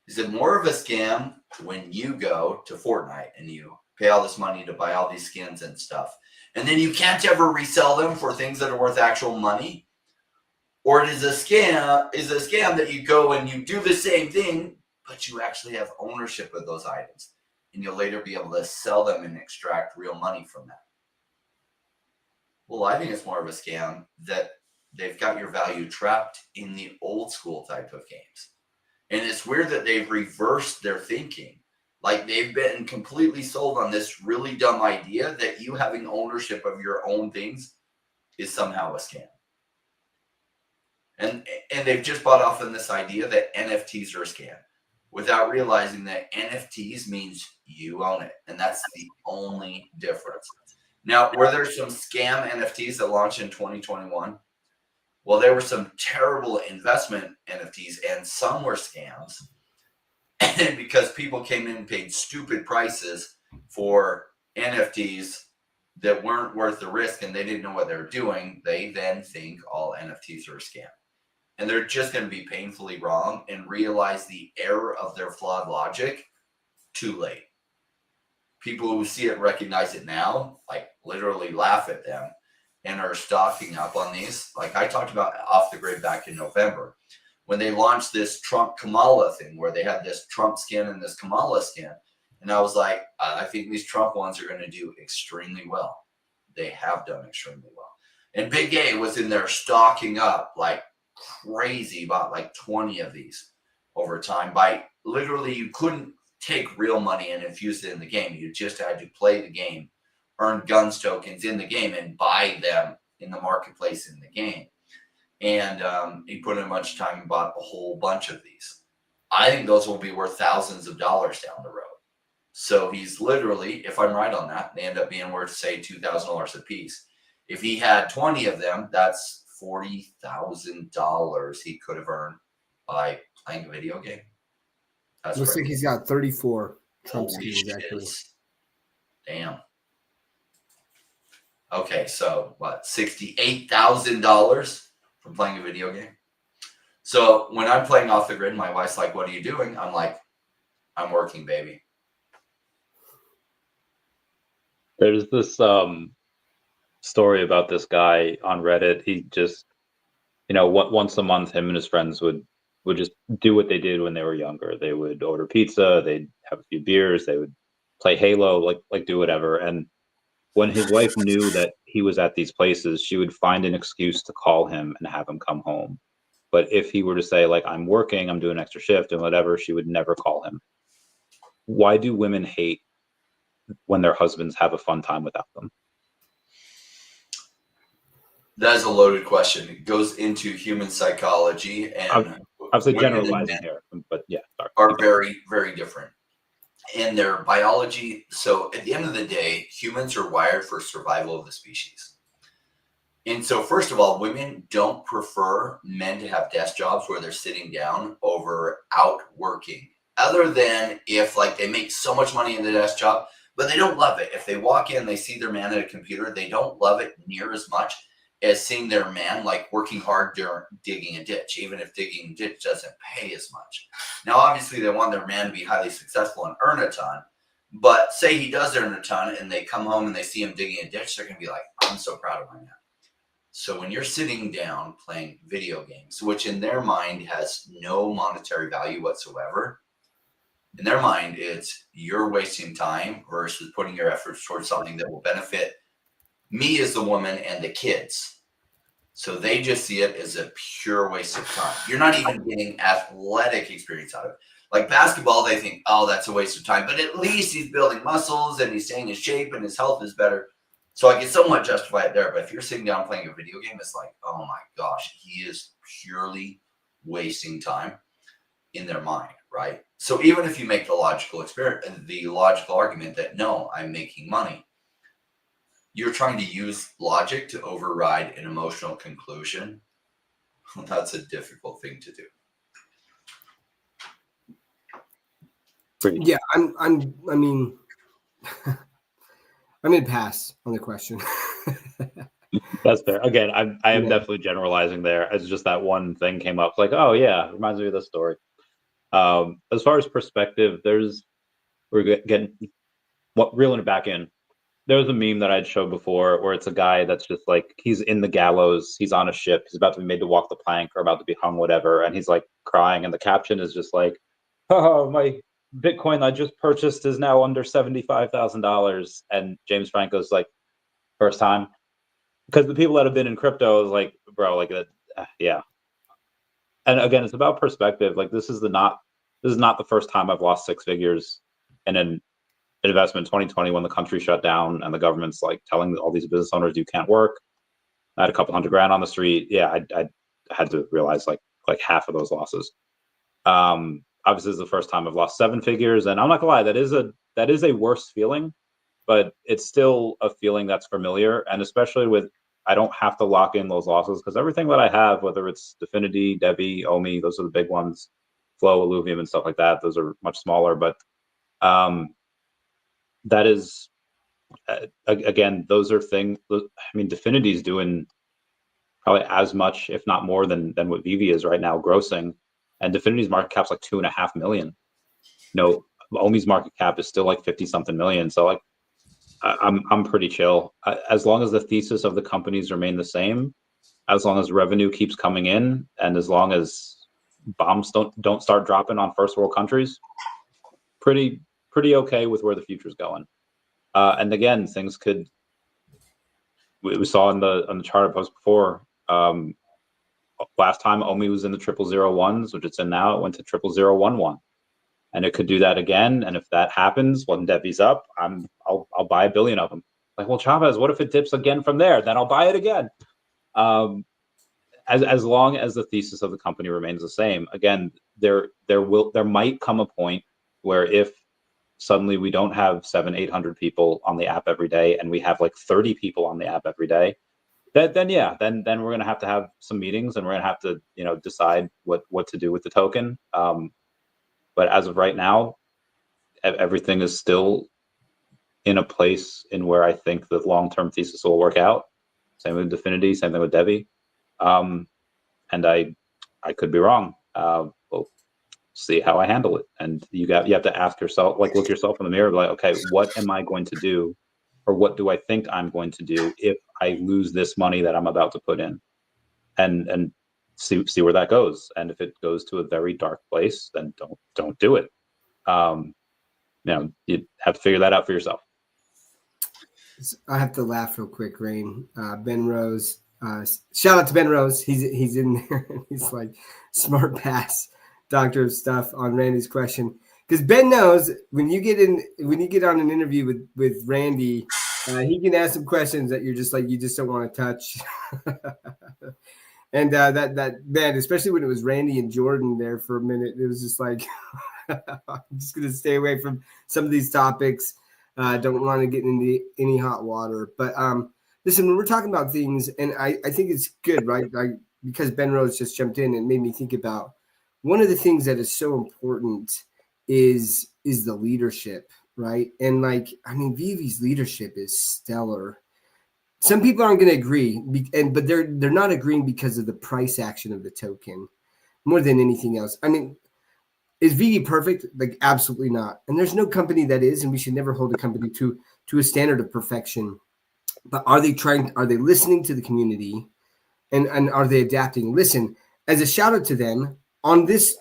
Is it more of a scam when you go to Fortnite and you pay all this money to buy all these skins and stuff, and then you can't ever resell them for things that are worth actual money? Or it is a scam that you go and you do the same thing, but you actually have ownership of those items, and you'll later be able to sell them and extract real money from that. Well, I think it's more of a scam that they've got your value trapped in the old school type of games. And it's weird that they've reversed their thinking. Like, they've been completely sold on this really dumb idea that you having ownership of your own things is somehow a scam. And they've just bought off on this idea that NFTs are a scam, without realizing that NFTs means you own it. And that's the only difference. Now, were there some scam NFTs that launched in 2021? Well, there were some terrible investment NFTs, and some were scams. And because people came in and paid stupid prices for NFTs that weren't worth the risk, and they didn't know what they were doing, they then think all NFTs are a scam. And they're just going to be painfully wrong and realize the error of their flawed logic too late. People who see it recognize it now, like literally laugh at them and are stocking up on these. Like I talked about Off the Grid back in November, when they launched this Trump Kamala thing, where they had this Trump skin and this Kamala skin. And I was like, I think these Trump ones are going to do extremely well. They have done extremely well. And Big A was in there stocking up like crazy, bought like 20 of these over time. By literally, you couldn't take real money and infuse it in the game. You just had to play the game, earn guns tokens in the game, and buy them in the marketplace in the game. And he put in a bunch of time and bought a whole bunch of these. I think those will be worth thousands of dollars down the road. So he's literally, if I'm right on that, they end up being worth, say, $2,000 a piece. If he had 20 of them, that's $40,000 he could have earned by playing a video game. That's looks like he's got 34 Trump skins, actually. Damn. Okay, so what, $68,000 from playing a video game? So when I'm playing Off the Grid, my wife's like, what are you doing? I'm like, I'm working, baby. There's this story about this guy on Reddit. He just, once a month, him and his friends would just do what they did when they were younger. They would order pizza, they'd have a few beers, they would play Halo, like do whatever. And when his wife knew that he was at these places, she would find an excuse to call him and have him come home. But if he were to say, like, I'm working, I'm doing extra shift and whatever, she would never call him. Why do women hate when their husbands have a fun time without them? That is a loaded question. It goes into human psychology, and obviously women and generalizing men here, but yeah, sorry. are very, very different in their biology. So at the end of the day, humans are wired for survival of the species. And so, first of all, women don't prefer men to have desk jobs where they're sitting down over out working, other than if like they make so much money in the desk job, but they don't love it. If they walk in, they see their man at a computer, they don't love it near as much as seeing their man like working hard during digging a ditch, even if digging a ditch doesn't pay as much. Now, obviously, they want their man to be highly successful and earn a ton. But say he does earn a ton and they come home and they see him digging a ditch, they're going to be like, I'm so proud of my man. So when you're sitting down playing video games, which in their mind has no monetary value whatsoever, in their mind, it's you're wasting time versus putting your efforts towards something that will benefit me as the woman and the kids. So they just see it as a pure waste of time. You're not even getting athletic experience out of it. Like basketball, they think, oh, that's a waste of time. But at least he's building muscles and he's staying in shape and his health is better. So I can somewhat justify it there. But if you're sitting down playing a video game, it's like, oh my gosh, he is purely wasting time in their mind, right? So even if you make the logical argument that no, I'm making money, you're trying to use logic to override an emotional conclusion. That's a difficult thing to do. Yeah, I'm going to pass on the question. That's fair. Again, I am definitely generalizing there. It's just that one thing came up. Like, oh yeah, reminds me of this story. As far as perspective, we're getting reeling it back in. There was a meme that I'd showed before where it's a guy that's just like, he's in the gallows, he's on a ship, he's about to be made to walk the plank or about to be hung, whatever, and he's like crying, and the caption is just like, oh, my Bitcoin I just purchased is now under $75,000. And James Franco's like, first time? Because the people that have been in crypto is like, bro, like yeah. And again, it's about perspective. Like this is not the first time I've lost six figures in an investment. 2020, when the country shut down and the government's like telling all these business owners you can't work. I had a couple $100,000 on the street. Yeah, I had to realize like half of those losses. Obviously, this is the first time I've lost seven figures, and I'm not gonna lie, that is a worse feeling, but it's still a feeling that's familiar, and especially with I don't have to lock in those losses because everything that I have, whether it's Definity, Debbie, OMI, those are the big ones, Flow, Illuvium, and stuff like that. Those are much smaller, but that is again, those are things. I mean, Definity is doing probably as much, if not more, than what VeVe is right now grossing, and Definity's market cap's like 2.5 million. OMI's market cap is still like 50 something million. So like, I'm pretty chill as long as the thesis of the companies remain the same, as long as revenue keeps coming in, and as long as bombs don't start dropping on first world countries. Pretty okay with where the future's going. And again, things could. We saw on the chart I posted before. Last time OMI was in the 0001s, which it's in now, it went to 00011. And it could do that again. And if that happens, when Debbie's up, I'll buy 1 billion of them. Like, well, Chavez, what if it dips again from there? Then I'll buy it again. As long as the thesis of the company remains the same. Again, there might come a point where if suddenly we don't have 700-800 people on the app every day, and we have like 30 people on the app every day, then we're gonna have some meetings, and we're gonna have to decide what to do with the token. But as of right now, everything is still in a place in where I think the long-term thesis will work out. Same with Definity, same thing with Debbie. And I could be wrong. We'll see how I handle it. And you have to ask yourself, like, look yourself in the mirror, like, okay, what am I going to do, or what do I think I'm going to do if I lose this money that I'm about to put in, and see where that goes. And if it goes to a very dark place, then don't do it. You have to figure that out for yourself. I have to laugh real quick, Rain. Ben Rose. Shout out to Ben Rose. He's in there. He's like, smart pass, doctor of stuff on Randy's question. Because Ben knows when you get on an interview with Randy, he can ask some questions that you're just like, you just don't want to touch. And that man, especially when it was Randy and Jordan there for a minute, it was just like, I'm just gonna stay away from some of these topics. Don't want to get into any hot water. But listen, when we're talking about things, and I think it's good, right? Because Ben Rose just jumped in and made me think about one of the things that is so important is the leadership, right? And like, I mean, VeVe's leadership is stellar. Some people aren't going to agree, but they're not agreeing because of the price action of the token more than anything else. I mean, is VeVe perfect? Like, absolutely not. And there's no company that is, and we should never hold a company to a standard of perfection. But are they listening to the community, and are they adapting? Listen, as a shout out to them on this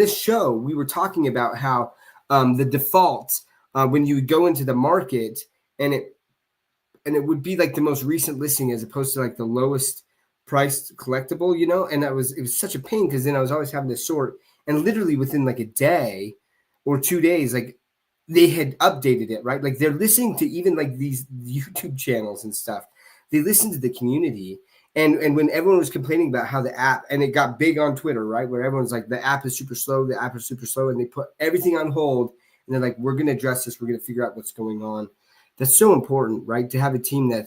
show, we were talking about how the default when you would go into the market and it would be like the most recent listing as opposed to like the lowest priced collectible, and it was such a pain because then I was always having to sort, and literally within like a day or 2 days, like they had updated it, right? Like they're listening to even like these YouTube channels and stuff. They listen to the community. And when everyone was complaining about how the app, and it got big on Twitter, right? Where everyone's like, the app is super slow, and they put everything on hold. And they're like, we're going to address this. We're going to figure out what's going on. That's so important, right? To have a team they're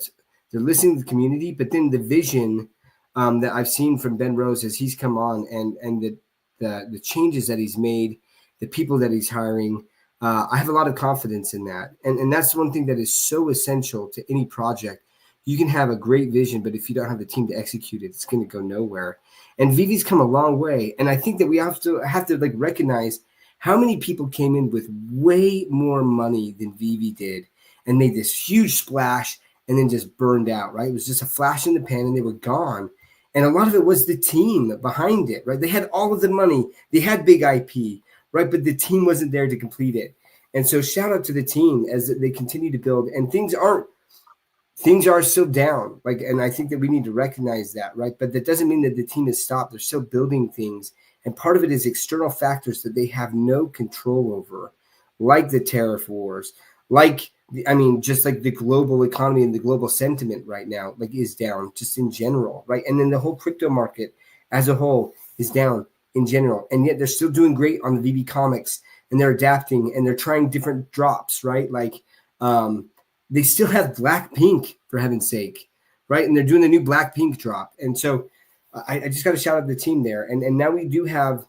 listening to the community, but then the vision that I've seen from Ben Rose as he's come on and the changes that he's made, the people that he's hiring, I have a lot of confidence in that. And that's one thing that is so essential to any project. You can have a great vision, but if you don't have the team to execute it, it's going to go nowhere. And VeVe's come a long way. And I think that we have to like recognize how many people came in with way more money than VeVe did and made this huge splash and then just burned out, right? It was just a flash in the pan and they were gone. And a lot of it was the team behind it, right? They had all of the money. They had big IP, right? But the team wasn't there to complete it. And so shout out to the team as they continue to build. And things are still down. And I think that we need to recognize that, right? But that doesn't mean that the team has stopped. They're still building things. And part of it is external factors that they have no control over, like the tariff wars, just like the global economy and the global sentiment right now, is down just in general, right? And then the whole crypto market as a whole is down in general. And yet they're still doing great on the VeVe comics, and they're adapting and they're trying different drops, right? They still have Blackpink, for heaven's sake, right? And they're doing the new Blackpink drop. And so I just got to shout out the team there. And now we do have,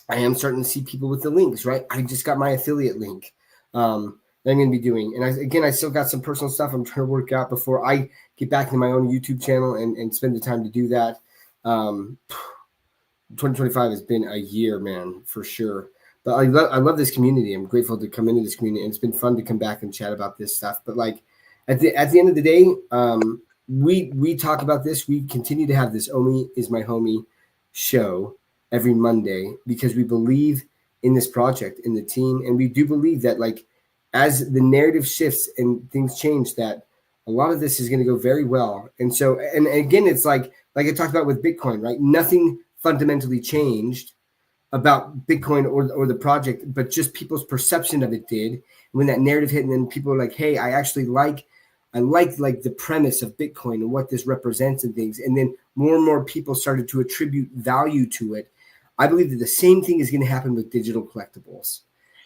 I am starting to see people with the links, right? I just got my affiliate link that I'm going to be doing. And I still got some personal stuff I'm trying to work out before I get back into my own YouTube channel and spend the time to do that. 2025 has been a year, man, for sure. But I love this community. I'm grateful to come into this community, and it's been fun to come back and chat about this stuff. But at the end of the day, we talk about this. We continue to have this OMI is my homie show every Monday because we believe in this project, in the team, and we do believe that as the narrative shifts and things change, that a lot of this is going to go very well. And so, and again, it's like I talked about with Bitcoin, right? Nothing fundamentally changed about Bitcoin or the project, but just people's perception of it did. When that narrative hit, and then people were like, hey, I actually like the premise of Bitcoin and what this represents and things. And then more and more people started to attribute value to it. I believe that the same thing is going to happen with digital collectibles.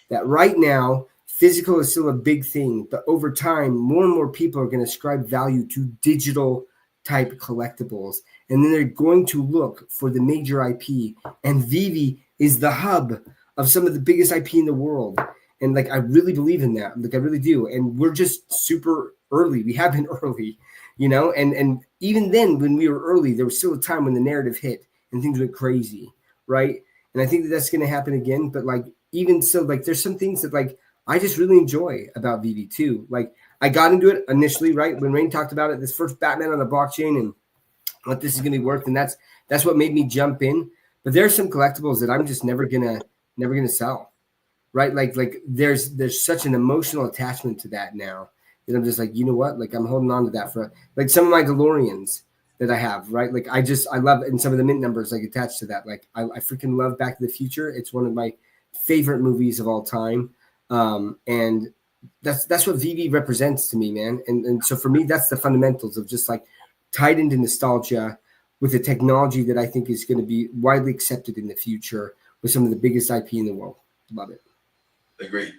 That right now, physical is still a big thing, but over time, more and more people are going to ascribe value to digital type collectibles. And then they're going to look for the major IP. And VeVe is the hub of some of the biggest IP in the world. And I really believe in that. I really do. And we're just super early. We have been early, and even then when we were early, there was still a time when the narrative hit and things went crazy. Right. And I think that that's going to happen again. But like, even so, like, there's some things that like I just really enjoy about VeVe too. Like, I got into it initially, right, when Rain talked about it, this first Batman on the blockchain and what this is going to be worth, and that's what made me jump in. But there's some collectibles that I'm just never gonna sell, right? Like there's such an emotional attachment to that now that I'm just like, you know what? Like, I'm holding on to that for like some of my DeLoreans that I have, right? Like, I love, and some of the mint numbers like attached to that. Like, I freaking love Back to the Future. It's one of my favorite movies of all time, and that's what VeVe represents to me, man. And so for me, that's the fundamentals of just like tied into nostalgia with a technology that I think is going to be widely accepted in the future with some of the biggest IP in the world. Love it. Agreed.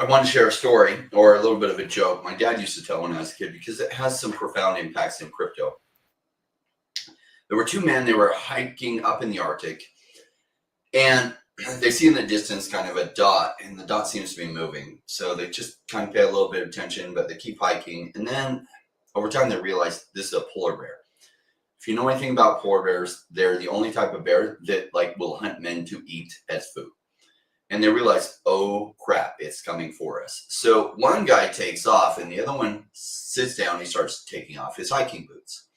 I want to share a story or a little bit of a joke my dad used to tell when I was a kid, because it has some profound impacts in crypto. There were two men, they were hiking up in the Arctic, and they see in the distance kind of a dot, and the dot seems to be moving. So they just kind of pay a little bit of attention, but they keep hiking. And then over time, they realize this is a polar bear. If you know anything about polar bears, they're the only type of bear that like will hunt men to eat as food. And they realize, oh crap, it's coming for us. So one guy takes off, and the other one sits down. He starts taking off his hiking boots.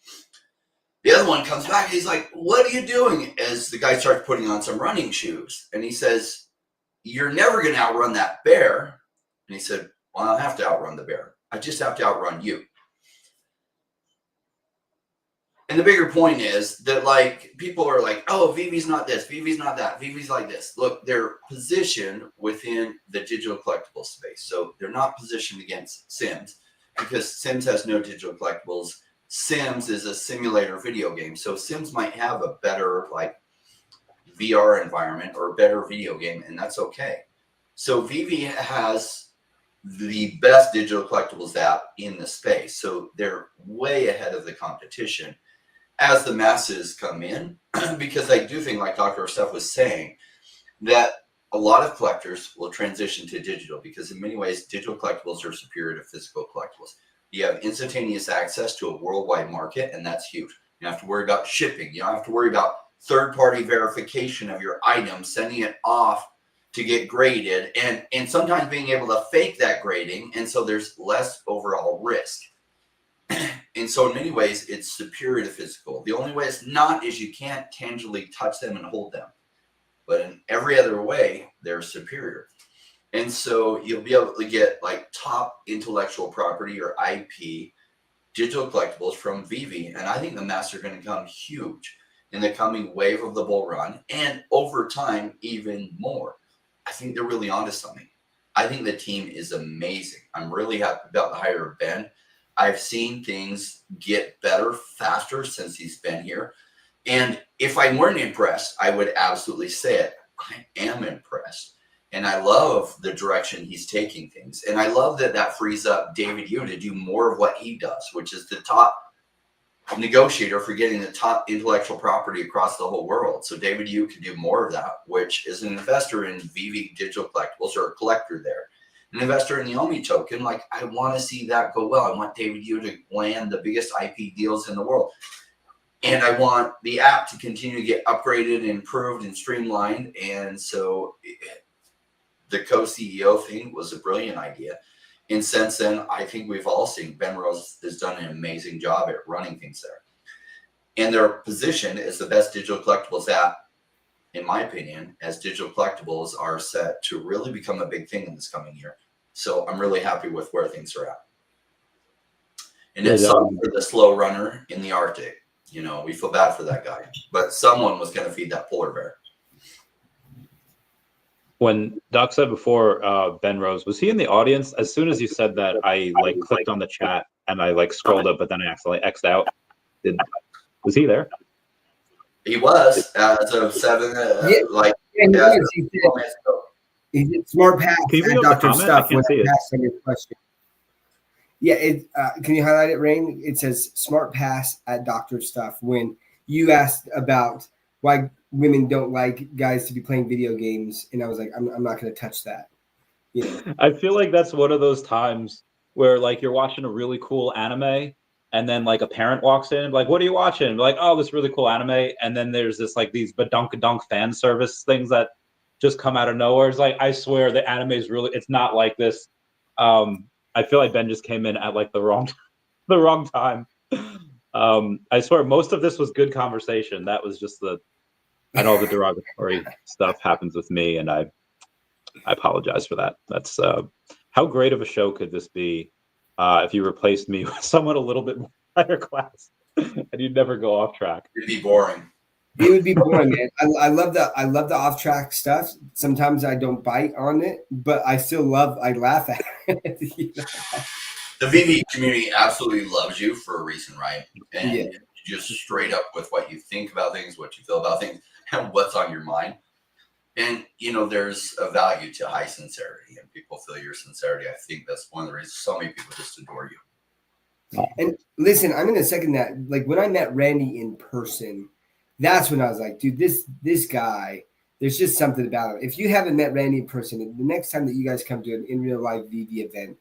The other one comes back. He's like, what are you doing? As the guy starts putting on some running shoes. And he says, you're never going to outrun that bear. And he said, well, I don't have to outrun the bear. I just have to outrun you. And the bigger point is that, like, people are like, oh, VeVe's not this, VeVe's not that, VeVe's like this. Look, they're positioned within the digital collectible space. So they're not positioned against Sims, because Sims has no digital collectibles. Sims is a simulator video game. So Sims might have a better like VR environment or a better video game, and that's okay. So VeVe has the best digital collectibles app in the space. So they're way ahead of the competition as the masses come in, because I do think, like Dr. Steph was saying, that a lot of collectors will transition to digital, because in many ways, digital collectibles are superior to physical collectibles. You have instantaneous access to a worldwide market, and that's huge. You don't have to worry about shipping. You don't have to worry about third-party verification of your item, sending it off to get graded, and sometimes being able to fake that grading, and so there's less overall risk. And so in many ways, it's superior to physical. The only way it's not is you can't tangibly touch them and hold them. But in every other way, they're superior. And so you'll be able to get like top intellectual property or IP digital collectibles from VeVe. And I think the masks are going to come huge in the coming wave of the bull run, and over time, even more. I think they're really onto something. I think the team is amazing. I'm really happy about the hire of Ben. I've seen things get better faster since he's been here. And if I weren't impressed, I would absolutely say it. I am impressed. And I love the direction he's taking things. And I love that that frees up David Yu to do more of what he does, which is the top negotiator for getting the top intellectual property across the whole world. So David Yu can do more of that, which is an investor in VeVe digital collectibles, or a collector there. An investor in the OMI token, like, I want to see that go well. I want David Yu to land the biggest IP deals in the world. And I want the app to continue to get upgraded and improved and streamlined. And so the co-CEO thing was a brilliant idea. And since then, I think we've all seen Ben Rose has done an amazing job at running things there. And their position is the best digital collectibles app, in my opinion, as digital collectibles are set to really become a big thing in this coming year. So I'm really happy with where things are at. And it's for the slow runner in the Arctic. You know, we feel bad for that guy, but someone was going to feed that polar bear. When Doc said before, Ben Rose, was he in the audience? As soon as you said that, I like clicked on the chat and I like scrolled up, but then I accidentally X'd out. Was he there? He was as of 7, he did smart pass at Dr. Stuff when I asked him your question. Yeah, can you highlight it, Rain? It says smart pass at Dr. Stuff when you asked about why women don't like guys to be playing video games, and I was like, I'm not going to touch that. You know? I feel like that's one of those times where like you're watching a really cool anime and then like a parent walks in, like, what are you watching? Like, oh, this really cool anime. And then there's this like these badunkadunk fan service things that just come out of nowhere. It's like, I swear the anime is really, it's not like this. I feel like Ben just came in at like the wrong time. I swear most of this was good conversation. That was just I know the derogatory stuff happens with me, and I apologize for that. That's how great of a show could this be if you replaced me with someone a little bit more higher class and you'd never go off track. It'd be boring. It would be boring, man. I love the off track stuff. Sometimes I don't bite on it, but I laugh at it. You know? The VeVe community absolutely loves you for a reason, right? And Yeah. just straight up with what you think about things, what you feel about things, and what's on your mind. And, there's a value to high sincerity, and people feel your sincerity. I think that's one of the reasons so many people just adore you. And listen, I'm going to second that. Like when I met Randy in person, that's when I was like, dude, this guy, there's just something about him. If you haven't met Randy in person, the next time that you guys come to an in real life VeVe event,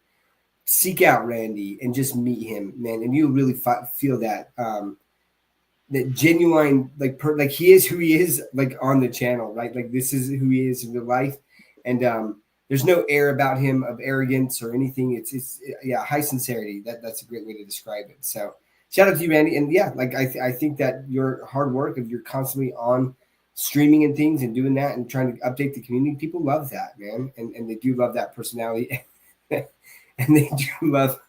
seek out Randy and just meet him, man. And you'll really feel that, that genuine, like he is who he is, like on the channel, right? Like this is who he is in real life. And there's no air about him of arrogance or anything. It's high sincerity. That's a great way to describe it. So shout out to you, Randy. And yeah, like I think that your hard work of you're constantly on streaming and things and doing that and trying to update the community, people love that, man. And they do love that personality. And they do love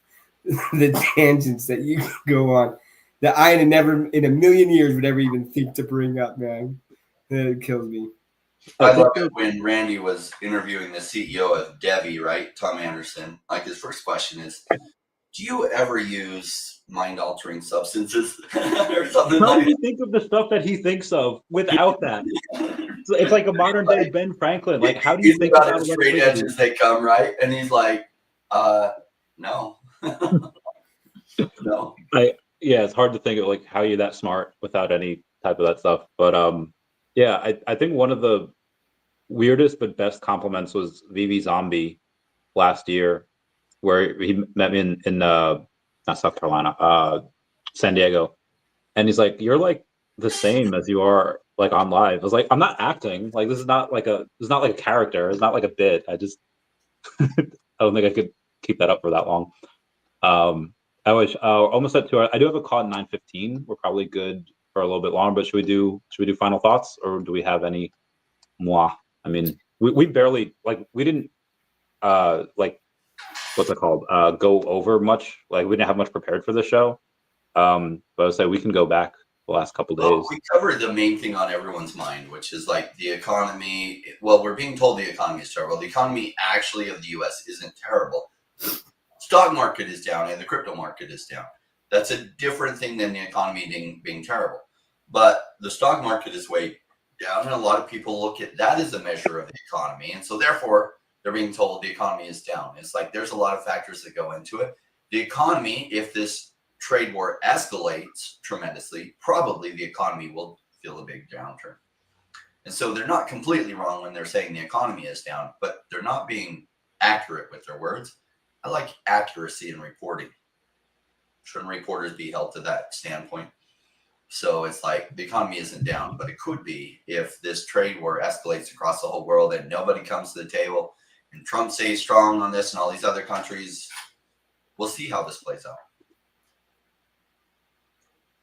the tangents that you go on that I never in a million years would ever even think to bring up, man. It kills me. I love it when Randy was interviewing the CEO of VeVe, right? Tom Anderson. Like his first question is, do you ever use mind-altering substances or something How like do you think of the stuff that he thinks of without that? It's like a modern day Ben Franklin. Like, how do you think about as straight edge as they come, right? And he's like, no. No. Yeah, it's hard to think of like how you're that smart without any type of that stuff. But yeah, I think one of the weirdest but best compliments was VeVe Zombie last year, where he met me in not South Carolina, San Diego, and he's like, "You're like the same as you are like on live." I was like, "I'm not acting. Like this is not like a character. It's not like a bit. I just I don't think I could keep that up for that long." I wish almost at 2 hours. I do have a call at 9:15. We're probably good for a little bit longer, but should we do final thoughts, or do we have any moi? I mean, we barely we didn't like what's it called? Go over much. Like we didn't have much prepared for the show. But I would say we can go back the last couple days. Well, we covered the main thing on everyone's mind, which is like the economy. Well, we're being told the economy is terrible. The economy actually of the U.S. isn't terrible. Stock market is down and the crypto market is down. That's a different thing than the economy being terrible. But the stock market is way down, and a lot of people look at that as a measure of the economy. And so therefore, they're being told the economy is down. It's like there's a lot of factors that go into it. The economy, if this trade war escalates tremendously, probably the economy will feel a big downturn. And so they're not completely wrong when they're saying the economy is down, but they're not being accurate with their words. I like accuracy in reporting. Shouldn't reporters be held to that standpoint? So it's like the economy isn't down, but it could be if this trade war escalates across the whole world and nobody comes to the table and Trump stays strong on this and all these other countries. We'll see how this plays out.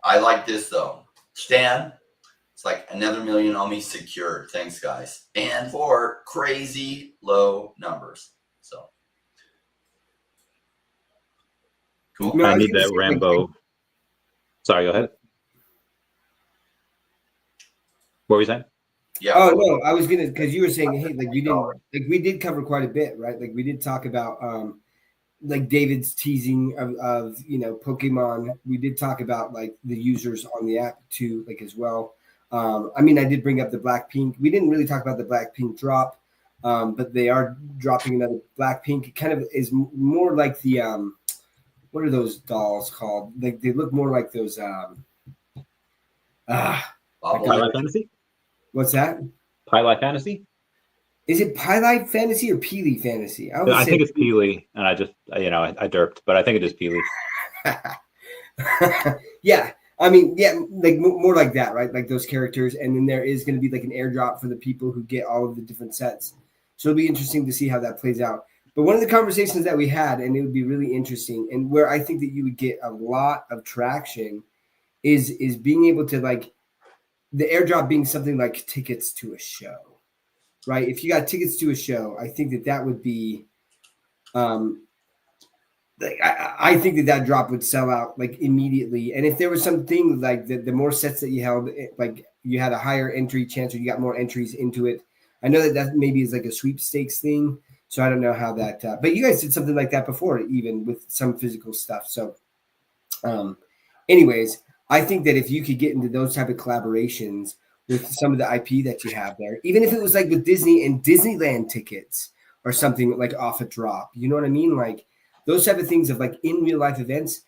I like this though. Stan, it's like another million OMI secured. Thanks, guys. And for crazy low numbers. So. Cool. No, I need that Rambo. Sorry, go ahead. What were you saying? Yeah. Oh no, I was gonna because you were saying, hey, like we did cover quite a bit, right? Like we did talk about like David's teasing of Pokemon. We did talk about like the users on the app too, like as well. I mean, I did bring up the Blackpink. We didn't really talk about the Blackpink drop, but they are dropping another Blackpink. It kind of is more like the what are those dolls called? Like they look more like those Twilight Fantasy? What's that? Twilight Fantasy? Is it Twilight Fantasy or Peely Fantasy? I think it's Peely, and I just I derped, but I think it is Peely. Yeah. I mean, yeah, like more like that, right? Like those characters. And then there is going to be like an airdrop for the people who get all of the different sets. So it'll be interesting to see how that plays out. But one of the conversations that we had, and it would be really interesting, and where I think that you would get a lot of traction is being able to like the airdrop being something like tickets to a show, right? If you got tickets to a show, I think that that would be like I think that drop would sell out like immediately. And if there was something like the more sets that you held, like you had a higher entry chance or you got more entries into it. I know that maybe is like a sweepstakes thing. So I don't know how that, but you guys did something like that before, even with some physical stuff. So anyways, I think that if you could get into those type of collaborations with some of the IP that you have there, even if it was like with Disney and Disneyland tickets or something like off a drop, you know what I mean? Like those type of things of like in real life events,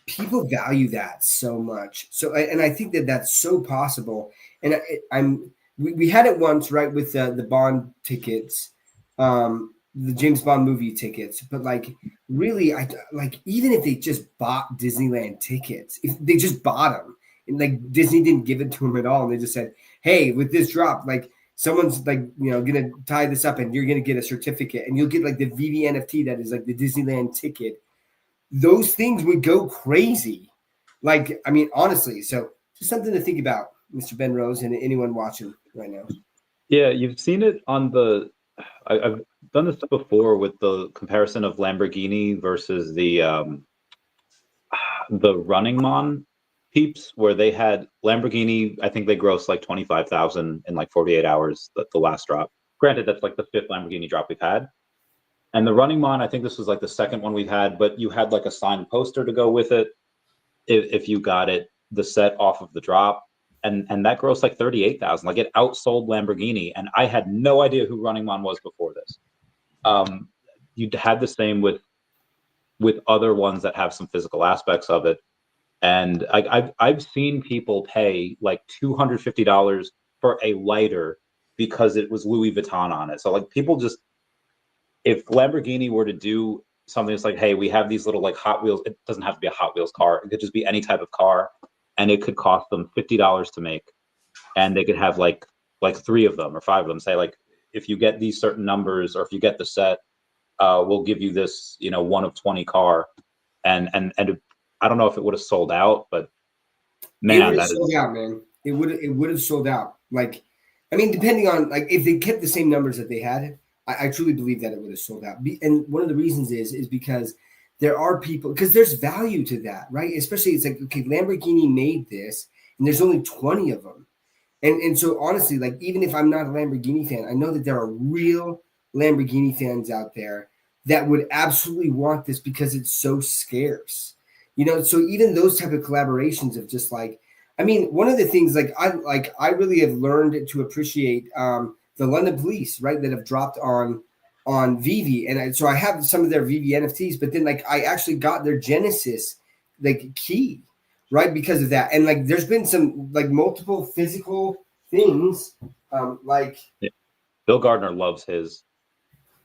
people value that so much. So, and I think that that's so possible. And we had it once, right, with the Bond tickets, the James Bond movie tickets. But like, really, I like even if they just bought Disneyland tickets, if they just bought them, and like Disney didn't give it to them at all, and they just said, "Hey, with this drop, like." Someone's like, gonna tie this up and you're gonna get a certificate and you'll get like the VeVe NFT that is like the Disneyland ticket. Those things would go crazy. Like, I mean, honestly, so just something to think about, Mr. Ben Rose, and anyone watching right now. Yeah, you've seen it on the. I've done this before with the comparison of Lamborghini versus the Running Man peeps, where they had Lamborghini. I think they grossed like 25,000 in like 48 hours. The last drop. Granted, that's like the 5th Lamborghini drop we've had. And the Running Man, I think this was like the 2nd one we've had, but you had like a signed poster to go with it if you got it, the set off of the drop. And that grossed like 38,000. Like it outsold Lamborghini. And I had no idea who Running Man was before this. You had the same with other ones that have some physical aspects of it. And I've seen people pay like $250 for a lighter because it was Louis Vuitton on it. So like people just, if Lamborghini were to do something that's like, hey, we have these little like Hot Wheels, it doesn't have to be a Hot Wheels car. It could just be any type of car. And it could cost them $50 to make. And they could have like 3 of them or 5 of them. Say like, if you get these certain numbers or if you get the set, we'll give you this, 1 of 20 car. And I don't know if it would have sold out, but man, that sold out, man. It would have sold out. Like, I mean, depending on like if they kept the same numbers that they had, I truly believe that it would have sold out. And one of the reasons is because there are people, because there's value to that, right? Especially it's like, okay, Lamborghini made this and there's only 20 of them. And so honestly, like even if I'm not a Lamborghini fan, I know that there are real Lamborghini fans out there that would absolutely want this because it's so scarce. So even those type of collaborations of just like, I mean, one of the things I really have learned to appreciate the London Police, right, that have dropped on VeVe, and so I have some of their VeVe NFTs, but then like I actually got their Genesis like key, right, because of that, and like there's been some like multiple physical things, like yeah. Bill Gardner loves his.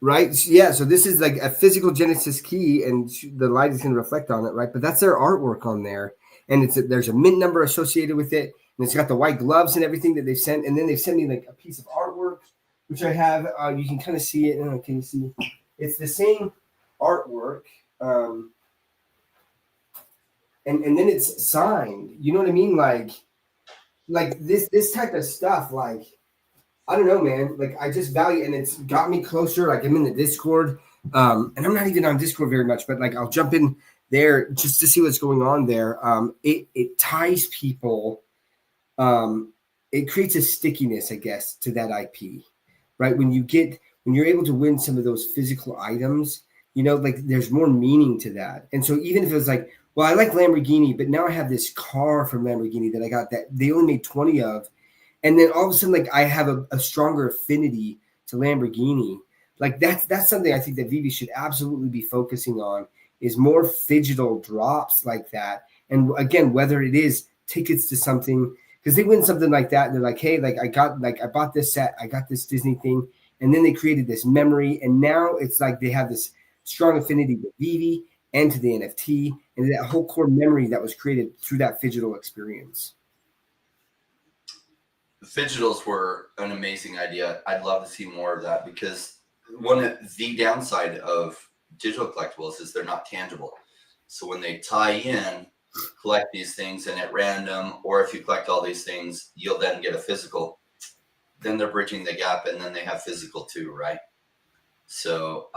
Right. Yeah. So this is like a physical Genesis key, and the light is going to reflect on it, right? But that's their artwork on there, and there's a mint number associated with it, and it's got the white gloves and everything that they've sent, and then they've sent me like a piece of artwork, which I have. You can kind of see it. Can you see? It's the same artwork, and then it's signed. You know what I mean? Like this type of stuff, like. I don't know, man. Like I just value, and it's got me closer. Like I'm in the Discord, and I'm not even on Discord very much, but like I'll jump in there just to see what's going on there. It ties people. It creates a stickiness, I guess, to that IP, right? When you're able to win some of those physical items, like there's more meaning to that. And so even if it was like, well, I like Lamborghini, but now I have this car from Lamborghini that I got that they only made 20 of. And then all of a sudden, like I have a stronger affinity to Lamborghini. Like that's something I think that VeVe should absolutely be focusing on is more phygital drops like that. And again, whether it is tickets to something, because they win something like that, and they're like, hey, like I bought this set, I got this Disney thing, and then they created this memory, and now it's like they have this strong affinity with VeVe, and to the NFT and that whole core memory that was created through that phygital experience. Phygitals were an amazing idea. I'd love to see more of that because the downside of digital collectibles is they're not tangible. So when they tie in, collect these things and at random, or if you collect all these things, you'll then get a physical. Then they're bridging the gap, and then they have physical too, right? So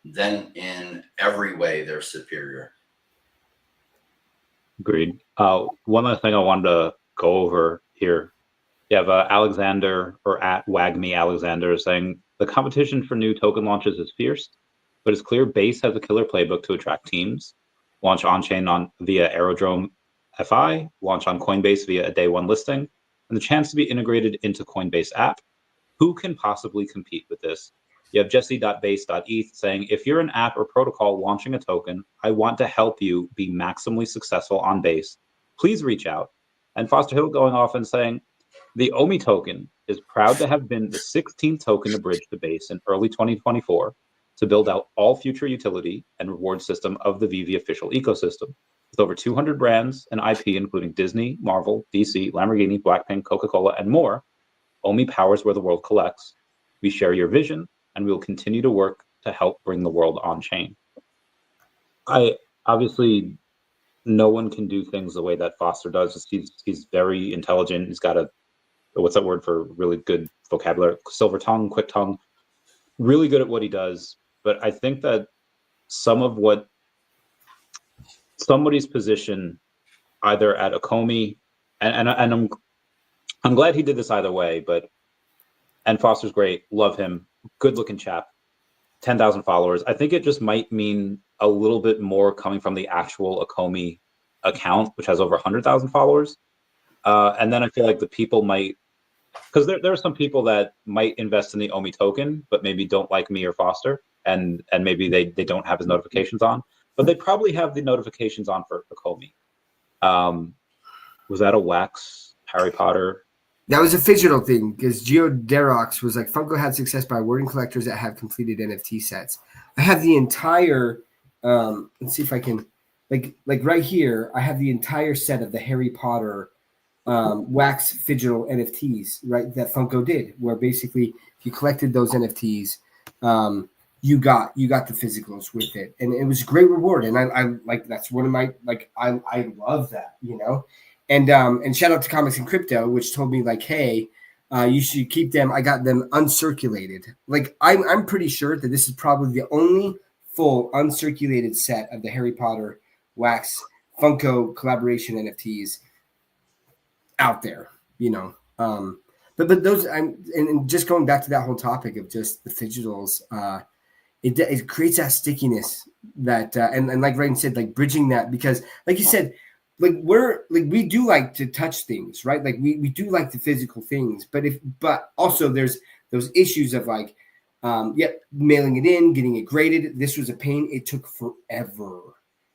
then in every way, they're superior. Agreed. One other thing I wanted to go over here. You have Alexander, or at WagMe Alexander, saying the competition for new token launches is fierce, but it's clear Base has a killer playbook to attract teams. Launch on-chain via Aerodrome FI, launch on Coinbase via a day one listing, and the chance to be integrated into Coinbase app. Who can possibly compete with this? You have Jesse.base.eth saying, if you're an app or protocol launching a token, I want to help you be maximally successful on Base. Please reach out. And Foster Hill going off and saying, the OMI token is proud to have been the 16th token to bridge the Base in early 2024 to build out all future utility and reward system of the VeVe official ecosystem. With over 200 brands and IP, including Disney, Marvel, DC, Lamborghini, Blackpink, Coca-Cola, and more, OMI powers where the world collects. We share your vision, and we will continue to work to help bring the world on chain. Obviously, no one can do things the way that Foster does. He's very intelligent. He's got what's that word for really good vocabulary? Silver tongue, quick tongue, really good at what he does. But I think that some of what somebody's position, either at Akomi, and I'm glad he did this either way, and Foster's great, love him, good looking chap, 10,000 followers. I think it just might mean a little bit more coming from the actual Akomi account, which has over 100,000 followers. And then I feel like the people might, because there are some people that might invest in the OMI token, but maybe don't like me or Foster, and maybe they don't have his notifications on, but they probably have the notifications on for Akomi. Was that a wax Harry Potter? That was a phygital thing because Geoderox was like, Funko had success by awarding collectors that have completed NFT sets. I have the entire, let's see if I can, like right here, I have the entire set of the Harry Potter wax phygital NFTs, right, that Funko did, where basically if you collected those NFTs, you got the physicals with it. And it was a great reward. And I like, that's one of my, like, I love that, you know? And shout out to Comics and Crypto, which told me like, hey, you should keep them. I got them uncirculated. Like I'm pretty sure that this is probably the only full uncirculated set of the Harry Potter wax Funko collaboration NFTs out there, you know. But those, and just going back to that whole topic of just the phygitals, it creates that stickiness that and like Ryan said, like bridging that, because like you said, like we do like to touch things, right? Like we do like the physical things, but also there's those issues of like, mailing it in, getting it graded. This was a pain. It took forever.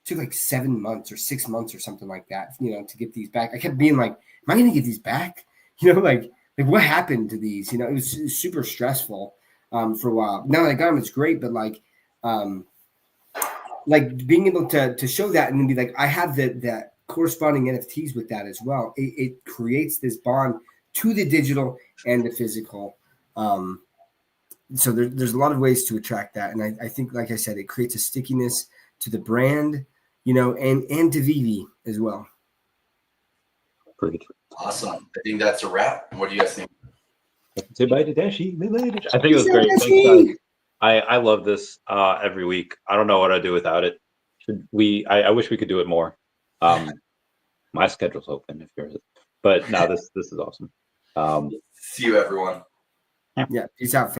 It took like 7 months or 6 months or something like that, you know, to get these back. I kept being like, am I going to get these back? You know, like what happened to these? You know, it was super stressful for a while. Now that I got them, it's great, but like being able to show that and then be like, I have that corresponding NFTs with that as well. It creates this bond to the digital and the physical. So there's a lot of ways to attract that. And I think, like I said, it creates a stickiness to the brand, you know, and to VeVe as well. Great. Awesome. I think that's a wrap. What do you guys think? I think it was great. Thanks, guys. I love this every week. I don't know what I'd do without it. I wish we could do it more. My schedule's open if you're, but no, this is awesome. See you, everyone. Yeah, peace out.